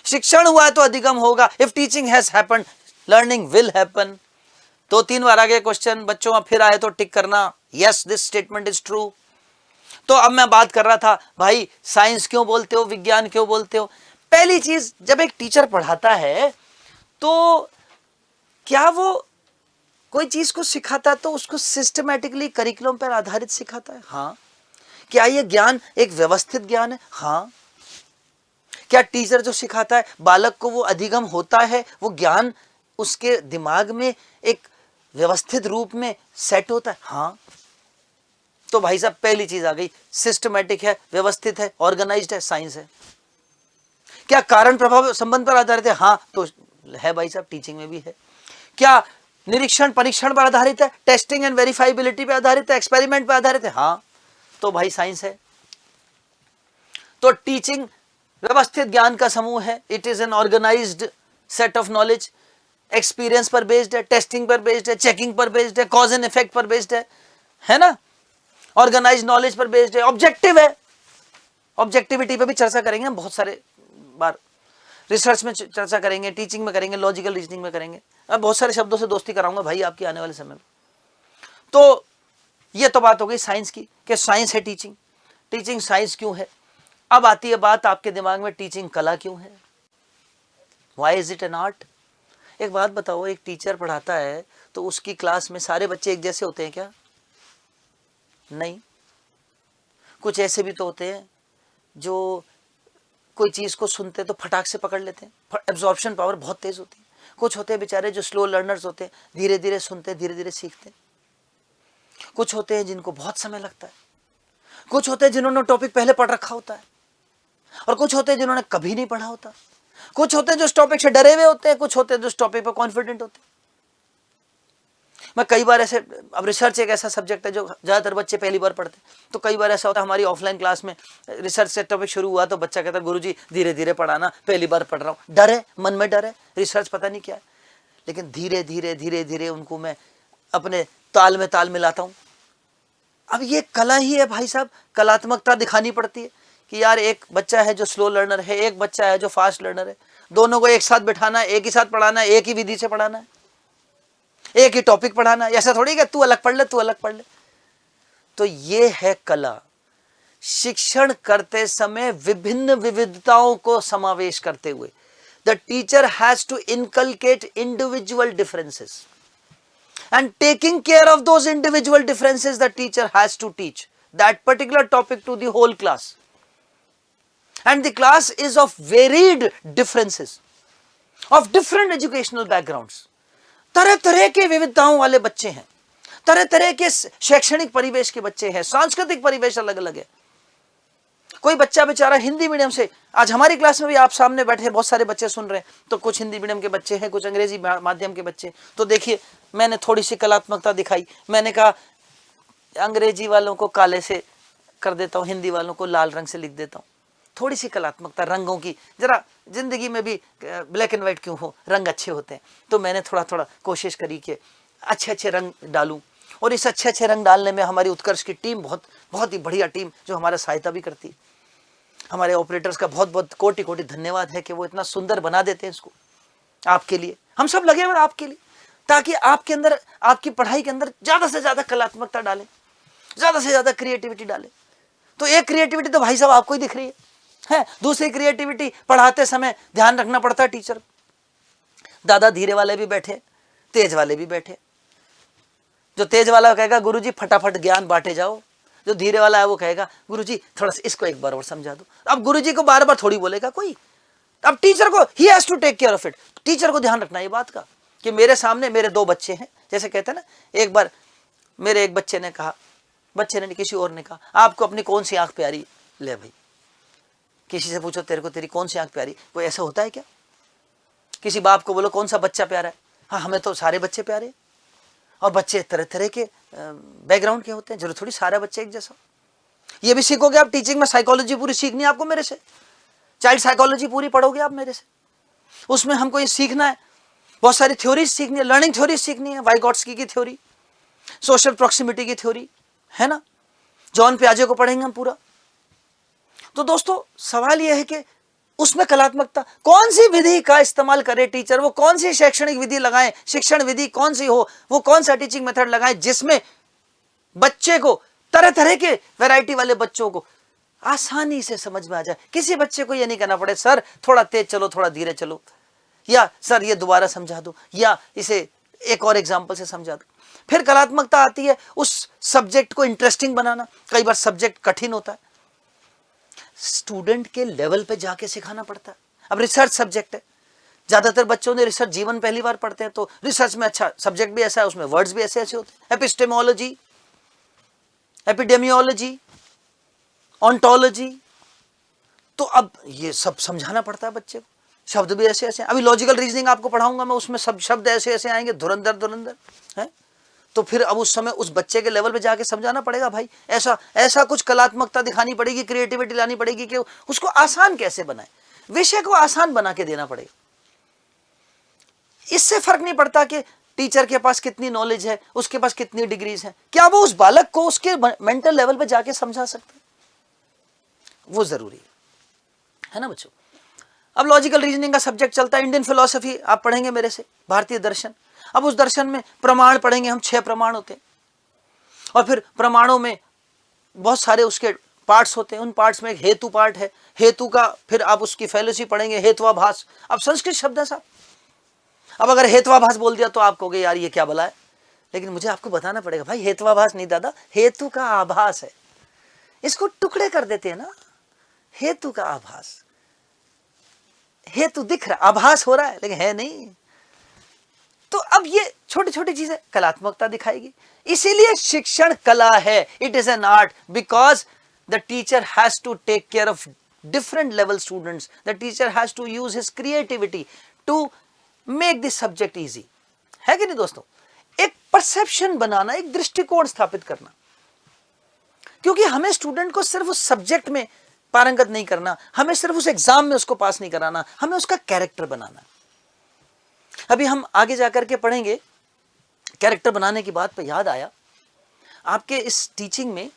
शिक्षण हुआ है तो अधिगम होगा, if teaching has happened learning will happen. तो 3 बार आगे क्वेश्चन बच्चों अब फिर आए तो टिक करना, yes this statement is true. तो अब मैं बात कर रहा था भाई साइंस क्यों बोलते हो, विज्ञान क्यों बोलते हो। पहली चीज, जब एक टीचर पढ़ाता है तो क्या वो कोई चीज को सिखाता है तो उसको सिस्टमैटिकली करिकुलम पर आधारित सिखाता है? हाँ। क्या ये ज्ञान एक व्यवस्थित ज्ञान है? हाँ। क्या टीचर जो सिखाता है बालक को वो अधिगम होता है, वो ज्ञान उसके दिमाग में एक व्यवस्थित रूप में सेट होता है? हाँ। तो भाई साहब पहली चीज आ गई, सिस्टमैटिक है, व्यवस्थित है, ऑर्गेनाइज्ड है, साइंस है। क्या कारण प्रभाव संबंध पर आधारित है? हाँ, तो है भाई साहब, टीचिंग में भी है। क्या निरीक्षण परीक्षण पर आधारित है, टेस्टिंग एंड वेरीफाइबिलिटी पर आधारित है, एक्सपेरिमेंट पर आधारित है? हाँ, तो भाई साइंस है। तो टीचिंग व्यवस्थित ज्ञान का समूह है, it is an organized set of knowledge, experience पर बेस्ड है, टेस्टिंग पर बेस्ड है, चेकिंग पर बेस्ड है, कॉज एंड इफेक्ट पर बेस्ड है ना, ऑर्गेनाइज्ड नॉलेज पर बेस्ड है, ऑब्जेक्टिव है। ऑब्जेक्टिविटी पर भी चर्चा करेंगे हम बहुत सारे बार, रिसर्च में चर्चा करेंगे, टीचिंग में करेंगे, लॉजिकल रीजनिंग में करेंगे। अब बहुत सारे शब्दों से दोस्ती कराऊंगा भाई आपकी आने वाले समय में। तो ये तो बात हो गई साइंस की, कि साइंस है टीचिंग। टीचिंग साइंस क्यों है? अब आती है बात आपके दिमाग में, टीचिंग कला क्यों है? Why is it an art? एक बात बताओ, एक टीचर पढ़ाता है तो उसकी क्लास में सारे बच्चे एक जैसे होते हैं क्या? नहीं। कुछ ऐसे भी तो होते हैं जो कोई चीज को सुनते तो फटाक से पकड़ लेते हैं, एब्जॉर्प्शन पावर बहुत तेज होती है। कुछ होते हैं बेचारे जो स्लो लर्नर्स होते हैं, धीरे धीरे सुनते, धीरे धीरे सीखते हैं। कुछ होते हैं जिनको बहुत समय लगता है। कुछ होते हैं जिन्होंने टॉपिक पहले पढ़ रखा होता है, और कुछ होते हैं जिन्होंने कभी नहीं पढ़ा होता। कुछ होते हैं जो इस टॉपिक से डरे हुए होते हैं, कुछ होते हैं जो इस टॉपिक पर कॉन्फिडेंट होते हैं। मैं कई बार ऐसे, अब रिसर्च एक ऐसा सब्जेक्ट है जो ज्यादातर बच्चे पहली बार पढ़ते हैं, तो कई बार ऐसा होता है हमारी ऑफलाइन क्लास में रिसर्च से टॉपिक शुरू हुआ तो बच्चा कहता है गुरुजी धीरे धीरे पढ़ाना, पहली बार पढ़ रहा हूँ। डर है, मन में डर है, रिसर्च पता नहीं क्या है, लेकिन धीरे धीरे धीरे धीरे उनको मैं अपने ताल में ताल मिलाता हूँ। अब ये कला ही है भाई साहब, कलात्मकता दिखानी पड़ती है कि यार एक बच्चा है जो स्लो लर्नर है, एक बच्चा है जो फास्ट लर्नर है, दोनों को एक साथ बिठाना है, एक ही साथ पढ़ाना है, एक ही विधि से पढ़ाना है, एक ही टॉपिक पढ़ाना है। ऐसा थोड़ी कि तू अलग पढ़ ले, तू अलग पढ़ ले। तो ये है कला। शिक्षण करते समय विभिन्न विविधताओं को समावेश करते हुए the teacher has to inculcate individual differences, and taking care of those individual differences, the teacher has to teach that particular topic to the whole class, and the class is of varied differences, of different educational backgrounds. तरह तरह के विविधताओं वाले बच्चे हैं, तरह तरह के शैक्षणिक परिवेश के बच्चे हैं, सांस्कृतिक परिवेश अलग अलग है। कोई बच्चा बेचारा हिंदी मीडियम से, आज हमारी क्लास में भी आप सामने बैठे बहुत सारे बच्चे सुन रहे हैं, तो कुछ हिंदी मीडियम के बच्चे हैं, कुछ अंग्रेजी माध्यम के बच्चे। तो देखिए मैंने थोड़ी सी कलात्मकता दिखाई, मैंने कहा अंग्रेजी वालों को काले से कर देता हूँ, हिंदी वालों को लाल रंग से लिख देता हूँ। थोड़ी सी कलात्मकता, रंगों की, जरा जिंदगी में भी ब्लैक एंड व्हाइट क्यों हो, रंग अच्छे होते हैं। तो मैंने थोड़ा थोड़ा कोशिश करी कि अच्छे अच्छे रंग डालूं, और इस अच्छे अच्छे रंग डालने में हमारी उत्कर्ष की टीम, बहुत ही बढ़िया टीम जो हमारा सहायता भी करती है। हमारे ऑपरेटर्स का बहुत बहुत कोटि कोटि धन्यवाद है कि वो इतना सुंदर बना देते हैं इसको आपके लिए। हम सब लगे हुए आपके लिए, ताकि आपके अंदर, आपकी पढ़ाई के अंदर ज्यादा से ज्यादा कलात्मकता डालें, ज्यादा से ज्यादा क्रिएटिविटी डालें। तो एक क्रिएटिविटी तो भाई साहब आपको ही दिख रही है। दूसरी क्रिएटिविटी, पढ़ाते समय ध्यान रखना पड़ता है टीचर, दादा धीरे वाले भी बैठे, तेज वाले भी बैठे। जो तेज वाला कहेगा गुरुजी फटाफट ज्ञान बांटे जाओ, जो धीरे वाला है वो कहेगा गुरुजी थोड़ा सा इसको एक बार और समझा दो। अब गुरुजी को बार बार थोड़ी बोलेगा कोई, अब टीचर को ही has to take care of it. Teacher को ध्यान रखना ये बात का कि मेरे सामने मेरे दो बच्चे हैं, जैसे कहते हैं ना, एक बार मेरे एक बच्चे ने कहा, बच्चे ने किसी और ने कहा आपको अपनी कौन सी आंख प्यारी, ले भाई किसी से पूछो तेरे को तेरी कौन सी आंख प्यारी, कोई ऐसा होता है क्या? किसी बाप को बोलो कौन सा बच्चा प्यारा है, हाँ हमें तो सारे बच्चे प्यारे हैं। और बच्चे तरह तरह के बैकग्राउंड के होते हैं, जरूर थोड़ी सारे बच्चे एक जैसा। ये भी सीखोगे आप टीचिंग में, साइकोलॉजी पूरी सीखनी है आपको मेरे से, चाइल्ड साइकोलॉजी पूरी पढ़ोगे आप मेरे से। उसमें हमको ये सीखना है, बहुत सारी थ्योरीज सीखनी है, लर्निंग थ्योरीज सीखनी है, वाइगॉट्स्की की थ्योरी, सोशल प्रॉक्सिमिटी की थ्योरी है ना, जॉन पियाजे को पढ़ेंगे हम पूरा। तो दोस्तों सवाल यह है कि उसमें कलात्मकता, कौन सी विधि का इस्तेमाल करे टीचर, वो कौन सी शैक्षणिक विधि लगाए, शिक्षण विधि कौन सी हो, वो कौन सा टीचिंग मेथड लगाए जिसमें बच्चे को, तरह तरह के वैरायटी वाले बच्चों को आसानी से समझ में आ जाए। किसी बच्चे को यह नहीं कहना पड़े सर थोड़ा तेज चलो थोड़ा धीरे चलो, या सर ये दोबारा समझा दो, या इसे एक और एग्जाम्पल से समझा दो। फिर कलात्मकता आती है उस सब्जेक्ट को इंटरेस्टिंग बनाना। कई बार सब्जेक्ट कठिन होता है, स्टूडेंट के लेवल पे जाके सिखाना पड़ता है। अब रिसर्च सब्जेक्ट है, ज्यादातर बच्चों ने रिसर्च जीवन पहली बार पढ़ते हैं, तो रिसर्च में अच्छा सब्जेक्ट भी ऐसा है, उसमें वर्ड्स भी ऐसे ऐसे होते हैं, एपिस्टेमोलॉजी, एपिडेमियोलॉजी, ऑन्टोलॉजी। तो अब ये सब समझाना पड़ता है बच्चे को, शब्द भी ऐसे ऐसे। अभी लॉजिकल रीजनिंग आपको पढ़ाऊंगा मैं, उसमें सब शब्द ऐसे ऐसे आएंगे, धुरंधर धुरंधर है। तो फिर अब उस समय उस बच्चे के लेवल पे जाके समझाना पड़ेगा भाई, ऐसा ऐसा कुछ कलात्मकता दिखानी पड़ेगी, क्रिएटिविटी लानी पड़ेगी कि उसको आसान कैसे बनाए, विषय को आसान बना के देना पड़ेगा। इससे फर्क नहीं पड़ता कि टीचर के पास कितनी नॉलेज है, उसके पास कितनी डिग्रीज है, क्या वो उस बालक को उसके मेंटल लेवल पे जाके समझा सकते, वो जरूरी है ना बच्चों। अब लॉजिकल रीजनिंग का सब्जेक्ट चलता है, इंडियन फिलॉसफी आप पढ़ेंगे मेरे से, भारतीय दर्शन। अब उस दर्शन में प्रमाण पढ़ेंगे हम, 6 प्रमाण होते हैं, और फिर प्रमाणों में बहुत सारे उसके पार्ट्स होते हैं। उन पार्ट्स में एक हेतु पार्ट है, हेतु का फिर आप उसकी फैलेसी पढ़ेंगे, हेत्वाभास। अब संस्कृत शब्द है साहब, अब अगर हेत्वाभास बोल दिया तो आप कहोगे यार ये क्या भला है, लेकिन मुझे आपको बताना पड़ेगा भाई हेत्वाभास नहीं दादा, हेतु का आभास है। इसको टुकड़े कर देते हैं ना, हेतु का आभास, हेतु दिख रहा, आभास हो रहा है लेकिन है नहीं। तो अब ये छोटी छोटी चीजें कलात्मकता दिखाएगी। इसीलिए शिक्षण कला है, it is an art, because the teacher has to take care of different level students, the teacher has to use his creativity to make this subject easy, है कि नहीं दोस्तों। एक परसेप्शन बनाना, एक दृष्टिकोण स्थापित करना, क्योंकि हमें स्टूडेंट को सिर्फ उस सब्जेक्ट में पारंगत नहीं करना, हमें सिर्फ उस एग्जाम में उसको पास नहीं कराना, हमें उसका कैरेक्टर बनाना। अभी हम आगे जाकर के पढ़ेंगे, कैरेक्टर बनाने की बात पे याद आया, आपके इस टीचिंग में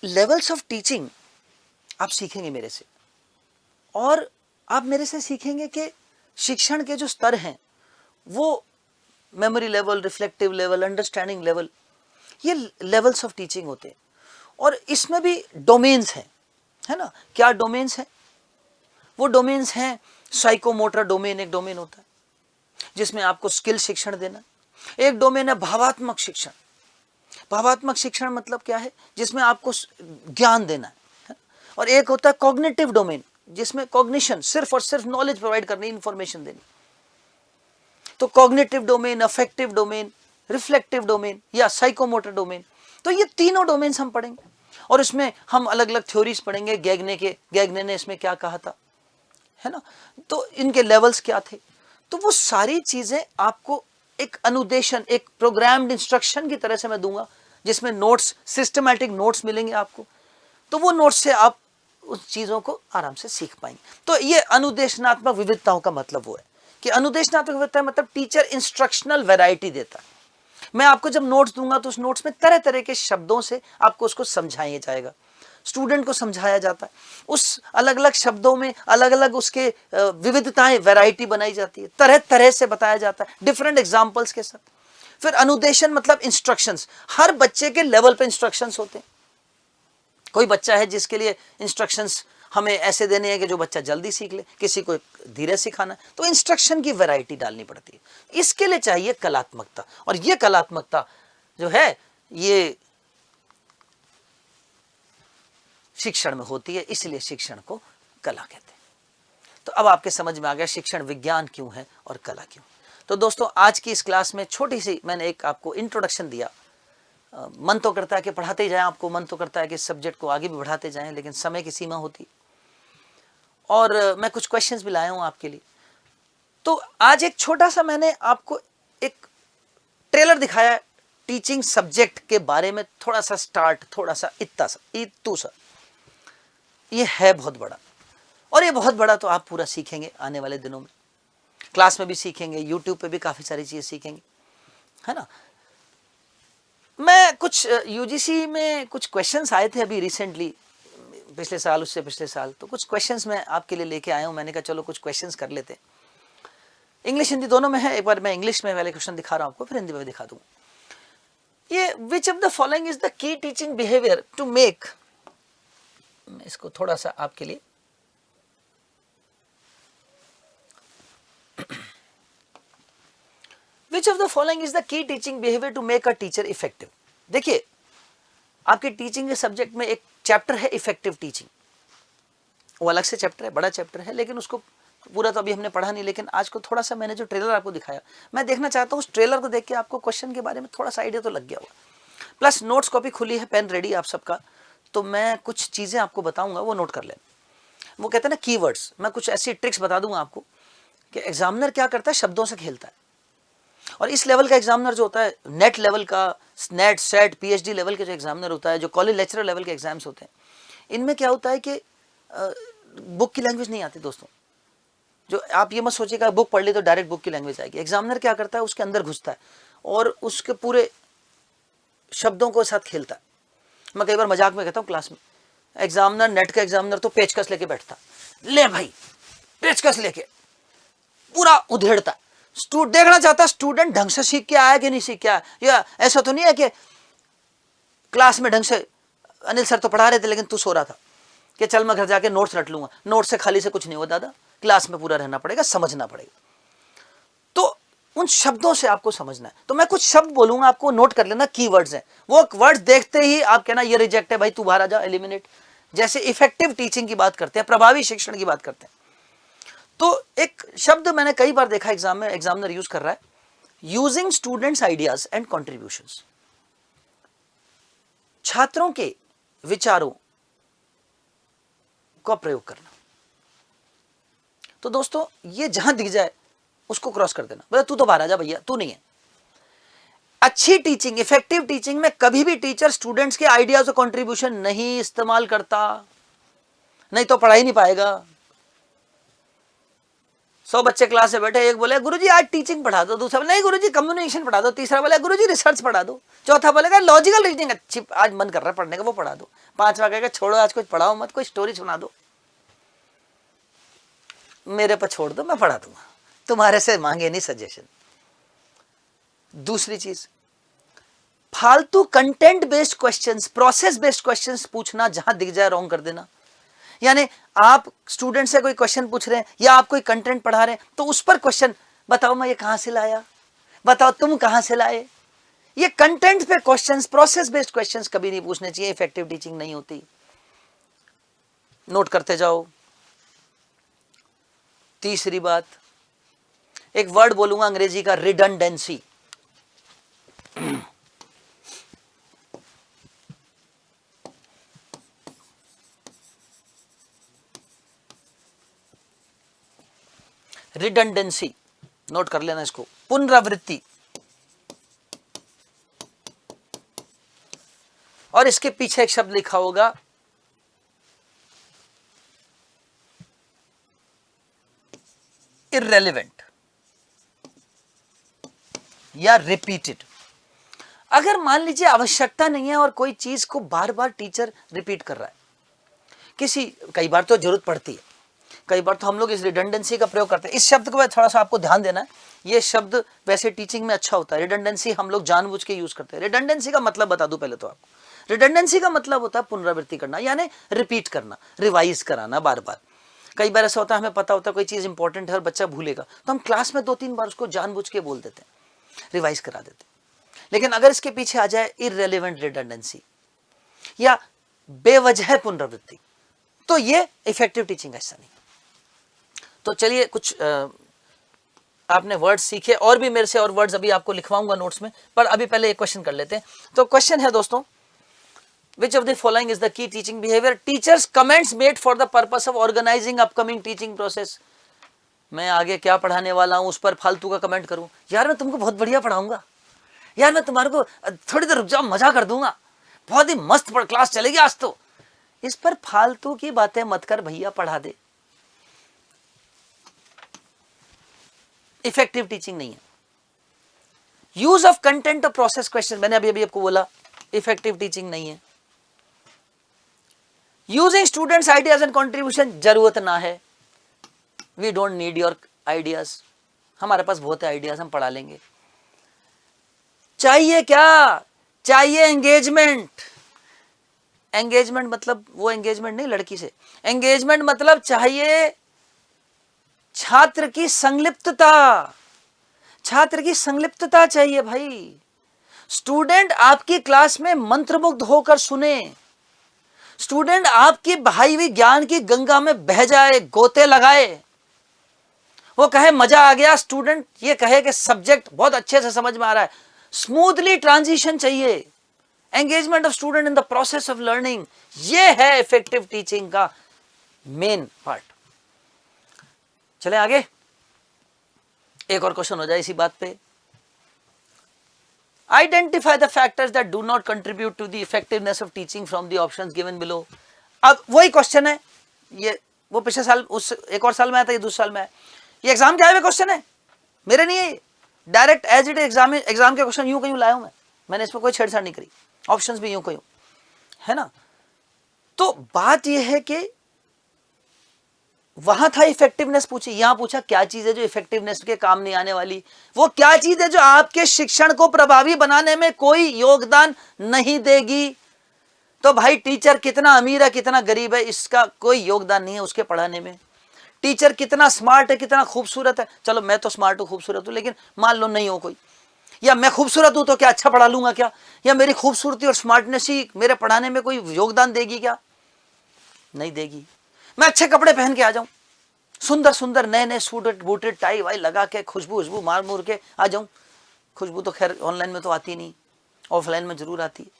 लेवल्स ऑफ टीचिंग आप सीखेंगे मेरे से, और आप मेरे से सीखेंगे कि शिक्षण के जो स्तर हैं वो memory level, reflective level, understanding level, ये लेवल्स ऑफ टीचिंग होते हैं। और इसमें भी डोमेन्स हैं, है ना। क्या डोमेन्स हैं? वो डोमेन्स हैं, साइकोमोटर डोमेन एक डोमेन होता है जिसमें आपको स्किल शिक्षण देना। एक डोमेन है भावात्मक शिक्षण। भावात्मक शिक्षण मतलब क्या है? जिसमें आपको ज्ञान देना है। और एक होता है कॉग्निटिव डोमेन, जिसमें कॉग्निशन, सिर्फ और सिर्फ नॉलेज प्रोवाइड करनी, इंफॉर्मेशन देनी। तो cognitive domain, affective domain, reflective domain या साइकोमोटर डोमेन, तो ये तीनों डोमेन्स हम पढ़ेंगे। और इसमें हम अलग अलग थ्योरीज पढ़ेंगे, गैगने ने इसमें क्या कहा था, है ना, तो इनके लेवल्स क्या थे। तो वो सारी चीजें आपको एक अनुदेशन, एक प्रोग्राम्ड इंस्ट्रक्शन की तरह से मैं दूंगा, जिसमें नोट्स, सिस्टमैटिक नोट्स मिलेंगे आपको। तो वो नोट्स से आप उस चीजों को आराम से सीख पाएंगे। तो ये अनुदेशनात्मक विविधताओं का मतलब वो है कि अनुदेशनात्मक विविधता मतलब टीचर इंस्ट्रक्शनल वैरायटी देता है। मैं आपको जब नोट्स दूंगा तो उस नोट्स में तरह तरह के शब्दों से आपको उसको समझाया जाएगा, स्टूडेंट को समझाया जाता है। उस अलग अलग शब्दों में अलग अलग उसके विविधताएं, वैरायटी बनाई जाती है, तरह तरह से बताया जाता है डिफरेंट एग्जाम्पल्स के साथ। फिर अनुदेशन मतलब इंस्ट्रक्शंस, हर बच्चे के लेवल पे इंस्ट्रक्शंस होते हैं। कोई बच्चा है जिसके लिए इंस्ट्रक्शंस हमें ऐसे देने हैं कि जो बच्चा जल्दी सीख ले, किसी को धीरे सिखाना, तो इंस्ट्रक्शन की वैरायटी डालनी पड़ती है। इसके लिए चाहिए कलात्मकता, और ये कलात्मकता जो है ये शिक्षण में होती है, इसलिए शिक्षण को कला कहते हैं। तो अब आपके समझ में आ गया शिक्षण विज्ञान क्यों है और कला क्यों। तो दोस्तों आज की इस क्लास में छोटी सी मैंने एक आपको इंट्रोडक्शन दिया। मन तो करता है कि पढ़ाते ही जाएं, आपको मन तो करता है कि इस सब्जेक्ट को आगे भी बढ़ाते जाएं, लेकिन समय की सीमा होती। और मैं कुछ क्वेश्चंस भी लाया हूं आपके लिए। तो आज एक छोटा सा मैंने आपको एक ट्रेलर दिखाया टीचिंग सब्जेक्ट के बारे में, थोड़ा सा स्टार्ट, थोड़ा सा इत्तू सा। ये है बहुत बड़ा, और ये बहुत बड़ा तो आप पूरा सीखेंगे आने वाले दिनों में, क्लास में भी सीखेंगे, यूट्यूब पे भी काफी सारी चीजें सीखेंगे, है ना। मैं कुछ यूजीसी में कुछ क्वेश्चंस आए थे अभी रिसेंटली, पिछले साल, उससे पिछले साल, तो कुछ क्वेश्चंस मैं आपके लिए लेके आया हूं। मैंने कहा चलो कुछ क्वेश्चंस कर लेते हैं। इंग्लिश हिंदी दोनों में है। एक बार मैं इंग्लिश में वाले क्वेश्चन दिखा रहा हूं आपको, फिर हिंदी में दिखा दूंगा। ये which of the following is the key teaching behaviour to make, इसको थोड़ा सा आपके लिए Which of the following is the key teaching behavior to make a teacher effective? देखिए आपके टीचिंग के सब्जेक्ट में एक चैप्टर है इफेक्टिव टीचिंग, वो अलग से चैप्टर है, बड़ा चैप्टर है, लेकिन उसको पूरा तो अभी हमने पढ़ा नहीं। लेकिन आज को थोड़ा सा मैंने जो ट्रेलर आपको दिखाया, मैं देखना चाहता हूँ उस ट्रेलर को देख के आपको क्वेश्चन के बारे में थोड़ा सा आइडिया तो लग गया होगा। प्लस नोट्स कॉपी खुली है, पेन रेडी आप सबका, तो मैं कुछ चीजें आपको बताऊंगा, वो नोट कर लेना। वो कहते हैं ना कीवर्ड्स, मैं कुछ ऐसी ट्रिक्स बता दूंगा आपको कि एग्जामिनर क्या करता है, शब्दों से खेलता है। और इस लेवल का एग्जामिनर जो होता है, नेट लेवल का, नेट सेट पीएचडी लेवल के जो एग्जामिनर होता है, जो कॉलेज लेक्चरर लेवल के एग्जाम्स होते हैं, इनमें क्या होता है कि बुक की लैंग्वेज नहीं आती दोस्तों। जो आप ये मत सोचिएगा बुक पढ़ ली तो डायरेक्ट बुक की लैंग्वेज आएगी। एग्जामिनर क्या करता है, उसके अंदर घुसता है और उसके पूरे शब्दों को साथ खेलता है। मैं कई बार मजाक में कहता हूँ क्लास में, एग्जामिनर, नेट का एग्जामिनर तो पेचकस लेके बैठता, ले भाई पेचकस लेके पूरा उधेड़ता। स्टूडेंट देखना चाहता स्टूडेंट ढंग से सीख के आया कि नहीं सीख के आया। या ऐसा तो नहीं है कि क्लास में ढंग से अनिल सर तो पढ़ा रहे थे लेकिन तू सो रहा था, कि चल मैं घर जाके नोट्स रट लूंगा। नोट से खाली से कुछ नहीं हुआ दादा, क्लास में पूरा रहना पड़ेगा, समझना पड़ेगा। तो उन शब्दों से आपको समझना है। तो मैं कुछ शब्द बोलूंगा, आपको नोट कर लेना, कीवर्ड्स हैं। वो वर्ड्स देखते ही आप कहना ये रिजेक्ट है भाई, तू बाहर आ जा, एलिमिनेट। जैसे इफेक्टिव टीचिंग की बात करते हैं, प्रभावी शिक्षण की बात करते हैं, तो एक शब्द मैंने कई बार देखा एग्जाम में, एग्जामिनर यूज कर रहा है, using students ideas and contributions. छात्रों के विचारों का प्रयोग करना। तो दोस्तों ये जहां दिख जाए उसको क्रॉस कर देना, बोला तू तो बाहर आ जा भैया, तू नहीं है। अच्छी टीचिंग, इफेक्टिव टीचिंग में कभी भी टीचर स्टूडेंट्स के आइडियाज और कंट्रीब्यूशन नहीं इस्तेमाल करता, नहीं तो पढ़ा ही नहीं पाएगा। 100 बच्चे क्लास में बैठे, एक बोले गुरुजी आज टीचिंग पढ़ा दो, दूसरा बोले नहीं गुरुजी कम्युनिकेशन पढ़ा दो, तीसरा बोले गुरुजी रिसर्च पढ़ा दो, चौथा बोलेगा लॉजिकल रीजनिंग अच्छी आज मन कर रहा है पढ़ने का, वो पढ़ा दो, पांचवा कहेगा छोड़ो आज कुछ पढ़ाओ मत, कोई स्टोरी सुना दो, मेरे पर छोड़ दो मैं पढ़ा दूंगा, तुम्हारे से मांगे नहीं सजेशन। दूसरी चीज, फालतू content based questions, process based questions पूछना, जहां दिख जाए रॉन्ग कर देना। यानी आप स्टूडेंट से कोई क्वेश्चन पूछ रहे हैं या आप कोई कंटेंट पढ़ा रहे हैं, तो उस पर क्वेश्चन, बताओ मैं ये कहां से लाया, बताओ तुम कहां से लाए। ये कंटेंट पे क्वेश्चंस, प्रोसेस बेस्ड क्वेश्चंस कभी नहीं पूछने चाहिए, इफेक्टिव टीचिंग नहीं होती। नोट करते जाओ। तीसरी बात, एक वर्ड बोलूंगा अंग्रेजी का, रिडंडेंसी। रिडंडेंसी नोट कर लेना इसको, पुनरावृत्ति। और इसके पीछे एक शब्द लिखा होगा इररेलेवेंट या रिपीटेड। अगर मान लीजिए आवश्यकता नहीं है और कोई चीज को बार बार टीचर रिपीट कर रहा है, कई बार तो जरूरत पड़ती है, कई बार तो हम लोग इस रिडंडेंसी का प्रयोग करते हैं। इस शब्द को थोड़ा सा आपको ध्यान देना है, ये शब्द वैसे टीचिंग में अच्छा होता है, रिडंडेंसी हम लोग जानबूझ के यूज करते हैं। रिडंडेंसी का मतलब बता दूं पहले तो आपको, रिडंडेंसी का मतलब होता है पुनरावृत्ति करना, यानी रिपीट करना, रिवाइज कराना बार बार। कई बार ऐसा होता है हमें पता होता है कोई चीज इंपॉर्टेंट है और बच्चा भूलेगा, तो हम क्लास में 2-3 बार उसको जानबूझ के बोल देते हैं, रिवाइज करा देते हैं। लेकिन अगर इसके पीछे आ जाए इररिलेवेंट रिडंडेंसी या बेवजह पुनरावृत्ति, तो ये इफेक्टिव टीचिंग का हिस्सा नहीं। तो चलिए कुछ आपने वर्ड्स सीखे, और भी मेरे से और वर्ड्स अभी आपको लिखवाऊंगा नोट्स में, पर अभी पहले एक क्वेश्चन कर लेते हैं। तो क्वेश्चन है दोस्तों, which of the following is the key teaching behavior? Teachers comments made for the purpose of organizing upcoming teaching process. मैं आगे क्या पढ़ाने वाला हूं उस पर फालतू का कमेंट करूं? यार मैं तुमको बहुत बढ़िया पढ़ाऊंगा, यार मैं तुम्हारे को थोड़ी देर रुक जाओ मजा कर दूंगा, बहुत ही मस्त क्लास चलेगी आज तो। इस पर फालतू की बातें मत कर भैया, पढ़ा दे। इफेक्टिव टीचिंग नहीं है। Use of content of process question, मैंने अभी आपको बोला, इफेक्टिव टीचिंग नहीं है। Using students ideas and contribution, जरूरत ना है। We don't need your ideas, हमारे पास बहुत है आइडियाज, हम पढ़ा लेंगे। चाहिए क्या? चाहिए एंगेजमेंट। एंगेजमेंट मतलब वो एंगेजमेंट नहीं लड़की से, एंगेजमेंट मतलब चाहिए छात्र की संलिप्तता। छात्र की संलिप्तता चाहिए भाई। स्टूडेंट आपकी क्लास में मंत्रमुग्ध होकर सुने, स्टूडेंट आपकी बहाई हुई ज्ञान की गंगा में बह जाए, गोते लगाए, वो कहे मजा आ गया, स्टूडेंट ये कहे कि सब्जेक्ट बहुत अच्छे से समझ में आ रहा है। स्मूथली ट्रांजिशन चाहिए। Engagement of student in the process of learning, ये है इफेक्टिव टीचिंग का मेन पार्ट। चले आगे, एक और क्वेश्चन हो जाए इसी बात पे। Identify the factors that do not contribute to the effectiveness of teaching from the options given below. अब वही क्वेश्चन है, ये वो पिछले साल उस एक और साल में आया था, ये दूसरे साल में आया। ये एग्जाम के आए हुए क्वेश्चन है, मेरे नहीं है, डायरेक्ट एज इट एग्जाम के क्वेश्चन यूं कहीं लाया हूं मैंने इसमें कोई छेड़छाड़ नहीं करी, ऑप्शंस भी यूं कहीं, है ना। तो बात यह है कि वहां था इफेक्टिवनेस पूछी, यहां पूछा क्या चीज है जो इफेक्टिवनेस के काम नहीं आने वाली। वो क्या चीज है जो आपके शिक्षण को प्रभावी बनाने में कोई योगदान नहीं देगी। तो भाई टीचर कितना अमीर है कितना गरीब है इसका कोई योगदान नहीं है उसके पढ़ाने में। टीचर कितना स्मार्ट है कितना खूबसूरत है, चलो मैं तो स्मार्ट हूं खूबसूरत हूं, लेकिन मान लो नहीं हो कोई, या मैं खूबसूरत हूं तो क्या अच्छा पढ़ा लूंगा क्या, या मेरी खूबसूरती और स्मार्टनेस ही मेरे पढ़ाने में कोई योगदान देगी क्या? नहीं देगी। मैं अच्छे कपड़े पहन के आ जाऊं, सुंदर सुंदर नए नए सूट बूटेड टाई वाई लगा के खुशबू मार मूर के आ जाऊं, खुशबू तो खैर ऑनलाइन में तो आती नहीं, ऑफलाइन में जरूर आती है,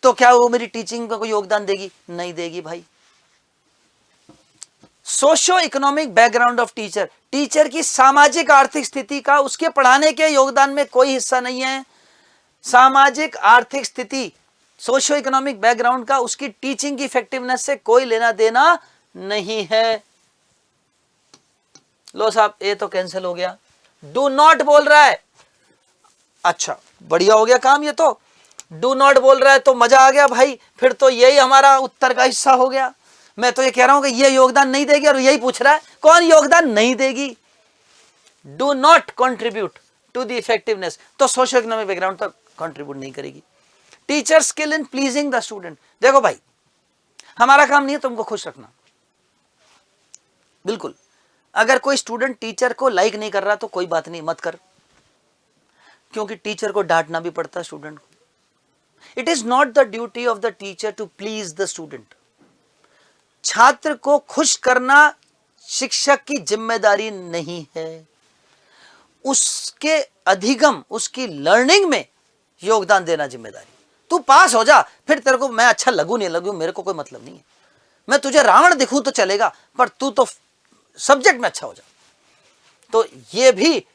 तो क्या वो मेरी टीचिंग का कोई योगदान देगी? नहीं देगी भाई। Socio economic background of teacher, teacher की सामाजिक आर्थिक स्थिति का उसके पढ़ाने के योगदान में कोई हिस्सा नहीं है। सामाजिक आर्थिक स्थिति, सोशो इकोनॉमिक बैकग्राउंड का उसकी टीचिंग की इफेक्टिवनेस से कोई लेना देना नहीं है। लो साहब ये तो कैंसिल हो गया, डू नॉट बोल रहा है। अच्छा बढ़िया हो गया काम, ये तो डू नॉट बोल रहा है तो मजा आ गया भाई, फिर तो यही हमारा उत्तर का हिस्सा हो गया। मैं तो ये कह रहा हूं कि ये योगदान नहीं देगी और यही पूछ रहा है कौन योगदान नहीं देगी। Do not contribute to the effectiveness, तो सोशो इकोनॉमिक बैकग्राउंड तक कंट्रीब्यूट नहीं करेगी। Teacher skill in pleasing the student, देखो भाई हमारा काम नहीं है तुमको खुश रखना, बिल्कुल। अगर कोई स्टूडेंट टीचर को लाइक नहीं कर रहा तो कोई बात नहीं, मत कर, क्योंकि टीचर को डांटना भी पड़ता है स्टूडेंट को। It is not the duty of the teacher to please the student. छात्र को खुश करना शिक्षक की जिम्मेदारी नहीं है, उसके अधिगम उसकी लर्निंग में योगदान देना जिम्मेदारी। तू पास हो जा, फिर तेरे को मैं अच्छा लगू नहीं लगू मेरे को कोई मतलब नहीं है, मैं तुझे रावण दिखूं तो चलेगा, पर तू तो सब्जेक्ट में अच्छा हो जा, तो ये भी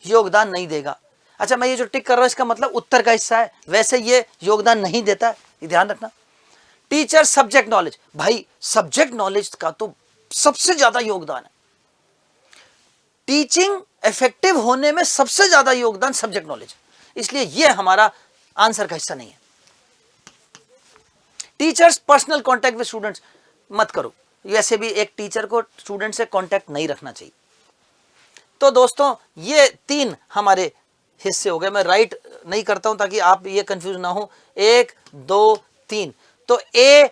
योगदान नहीं देगा। अच्छा मैं ये जो टिक कर रहा हूं इसका मतलब उत्तर का हिस्सा है, वैसे ये योगदान नहीं देता है, ये ध्यान रखना। टीचर सब्जेक्ट नॉलेज, भाई सब्जेक्ट नॉलेज का तो सबसे ज्यादा योगदान है, टीचिंग इफेक्टिव होने में सबसे ज्यादा योगदान सब्जेक्ट नॉलेज, इसलिए ये हमारा आंसर का हिस्सा नहीं है। Teachers personal contact with students मत करो, वैसे भी एक टीचर को स्टूडेंट से कांटेक्ट नहीं रखना चाहिए। तो दोस्तों ये 3 हमारे हिस्से हो गए, मैं राइट नहीं करता हूं ताकि आप ये कंफ्यूज ना हो, 1 2 3, तो ए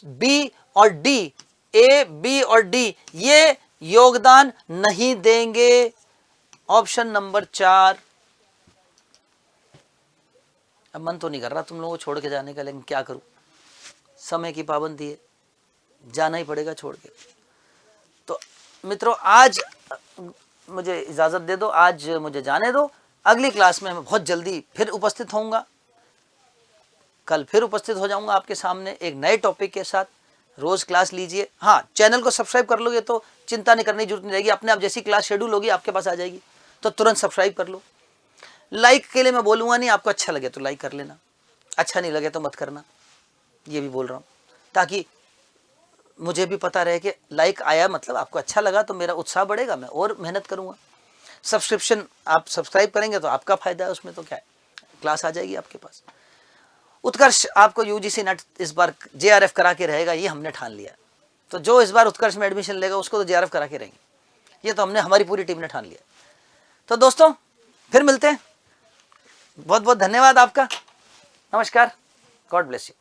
बी और डी, ए बी और डी ये योगदान नहीं देंगे। ऑप्शन नंबर 4 अब मन तो नहीं कर रहा तुम लोगों को छोड़ के जाने का, लेकिन क्या करूं, समय की पाबंदी है, जाना ही पड़ेगा छोड़ के। तो मित्रों आज मुझे इजाज़त दे दो, आज मुझे जाने दो। अगली क्लास में मैं बहुत जल्दी फिर उपस्थित होऊंगा, कल फिर उपस्थित हो जाऊंगा आपके सामने एक नए टॉपिक के साथ। रोज क्लास लीजिए। हाँ, चैनल को सब्सक्राइब कर लोगे तो चिंता नहीं करने की जरूरत नहीं रहेगी, अपने आप जैसी क्लास शेड्यूल होगी आपके पास आ जाएगी, तो तुरंत सब्सक्राइब कर लो। लाइक के लिए मैं बोलूँगा नहीं, आपको अच्छा लगे तो लाइक कर लेना, अच्छा नहीं लगे तो मत करना, ये भी बोल रहा हूँ, ताकि मुझे भी पता रहे कि लाइक आया मतलब आपको अच्छा लगा, तो मेरा उत्साह बढ़ेगा, मैं और मेहनत करूँगा। सब्सक्रिप्शन आप सब्सक्राइब करेंगे तो आपका फायदा है, उसमें तो क्या है, क्लास आ जाएगी आपके पास। उत्कर्ष आपको यूजीसी नेट इस बार जेआरएफ करा के रहेगा, ये हमने ठान लिया। तो जो इस बार उत्कर्ष में एडमिशन लेगा उसको तो जेआरएफ करा के रहेंगे, ये तो हमने, हमारी पूरी टीम ने ठान लिया। तो दोस्तों फिर मिलते हैं, बहुत बहुत धन्यवाद आपका, नमस्कार, गॉड ब्लेस यू।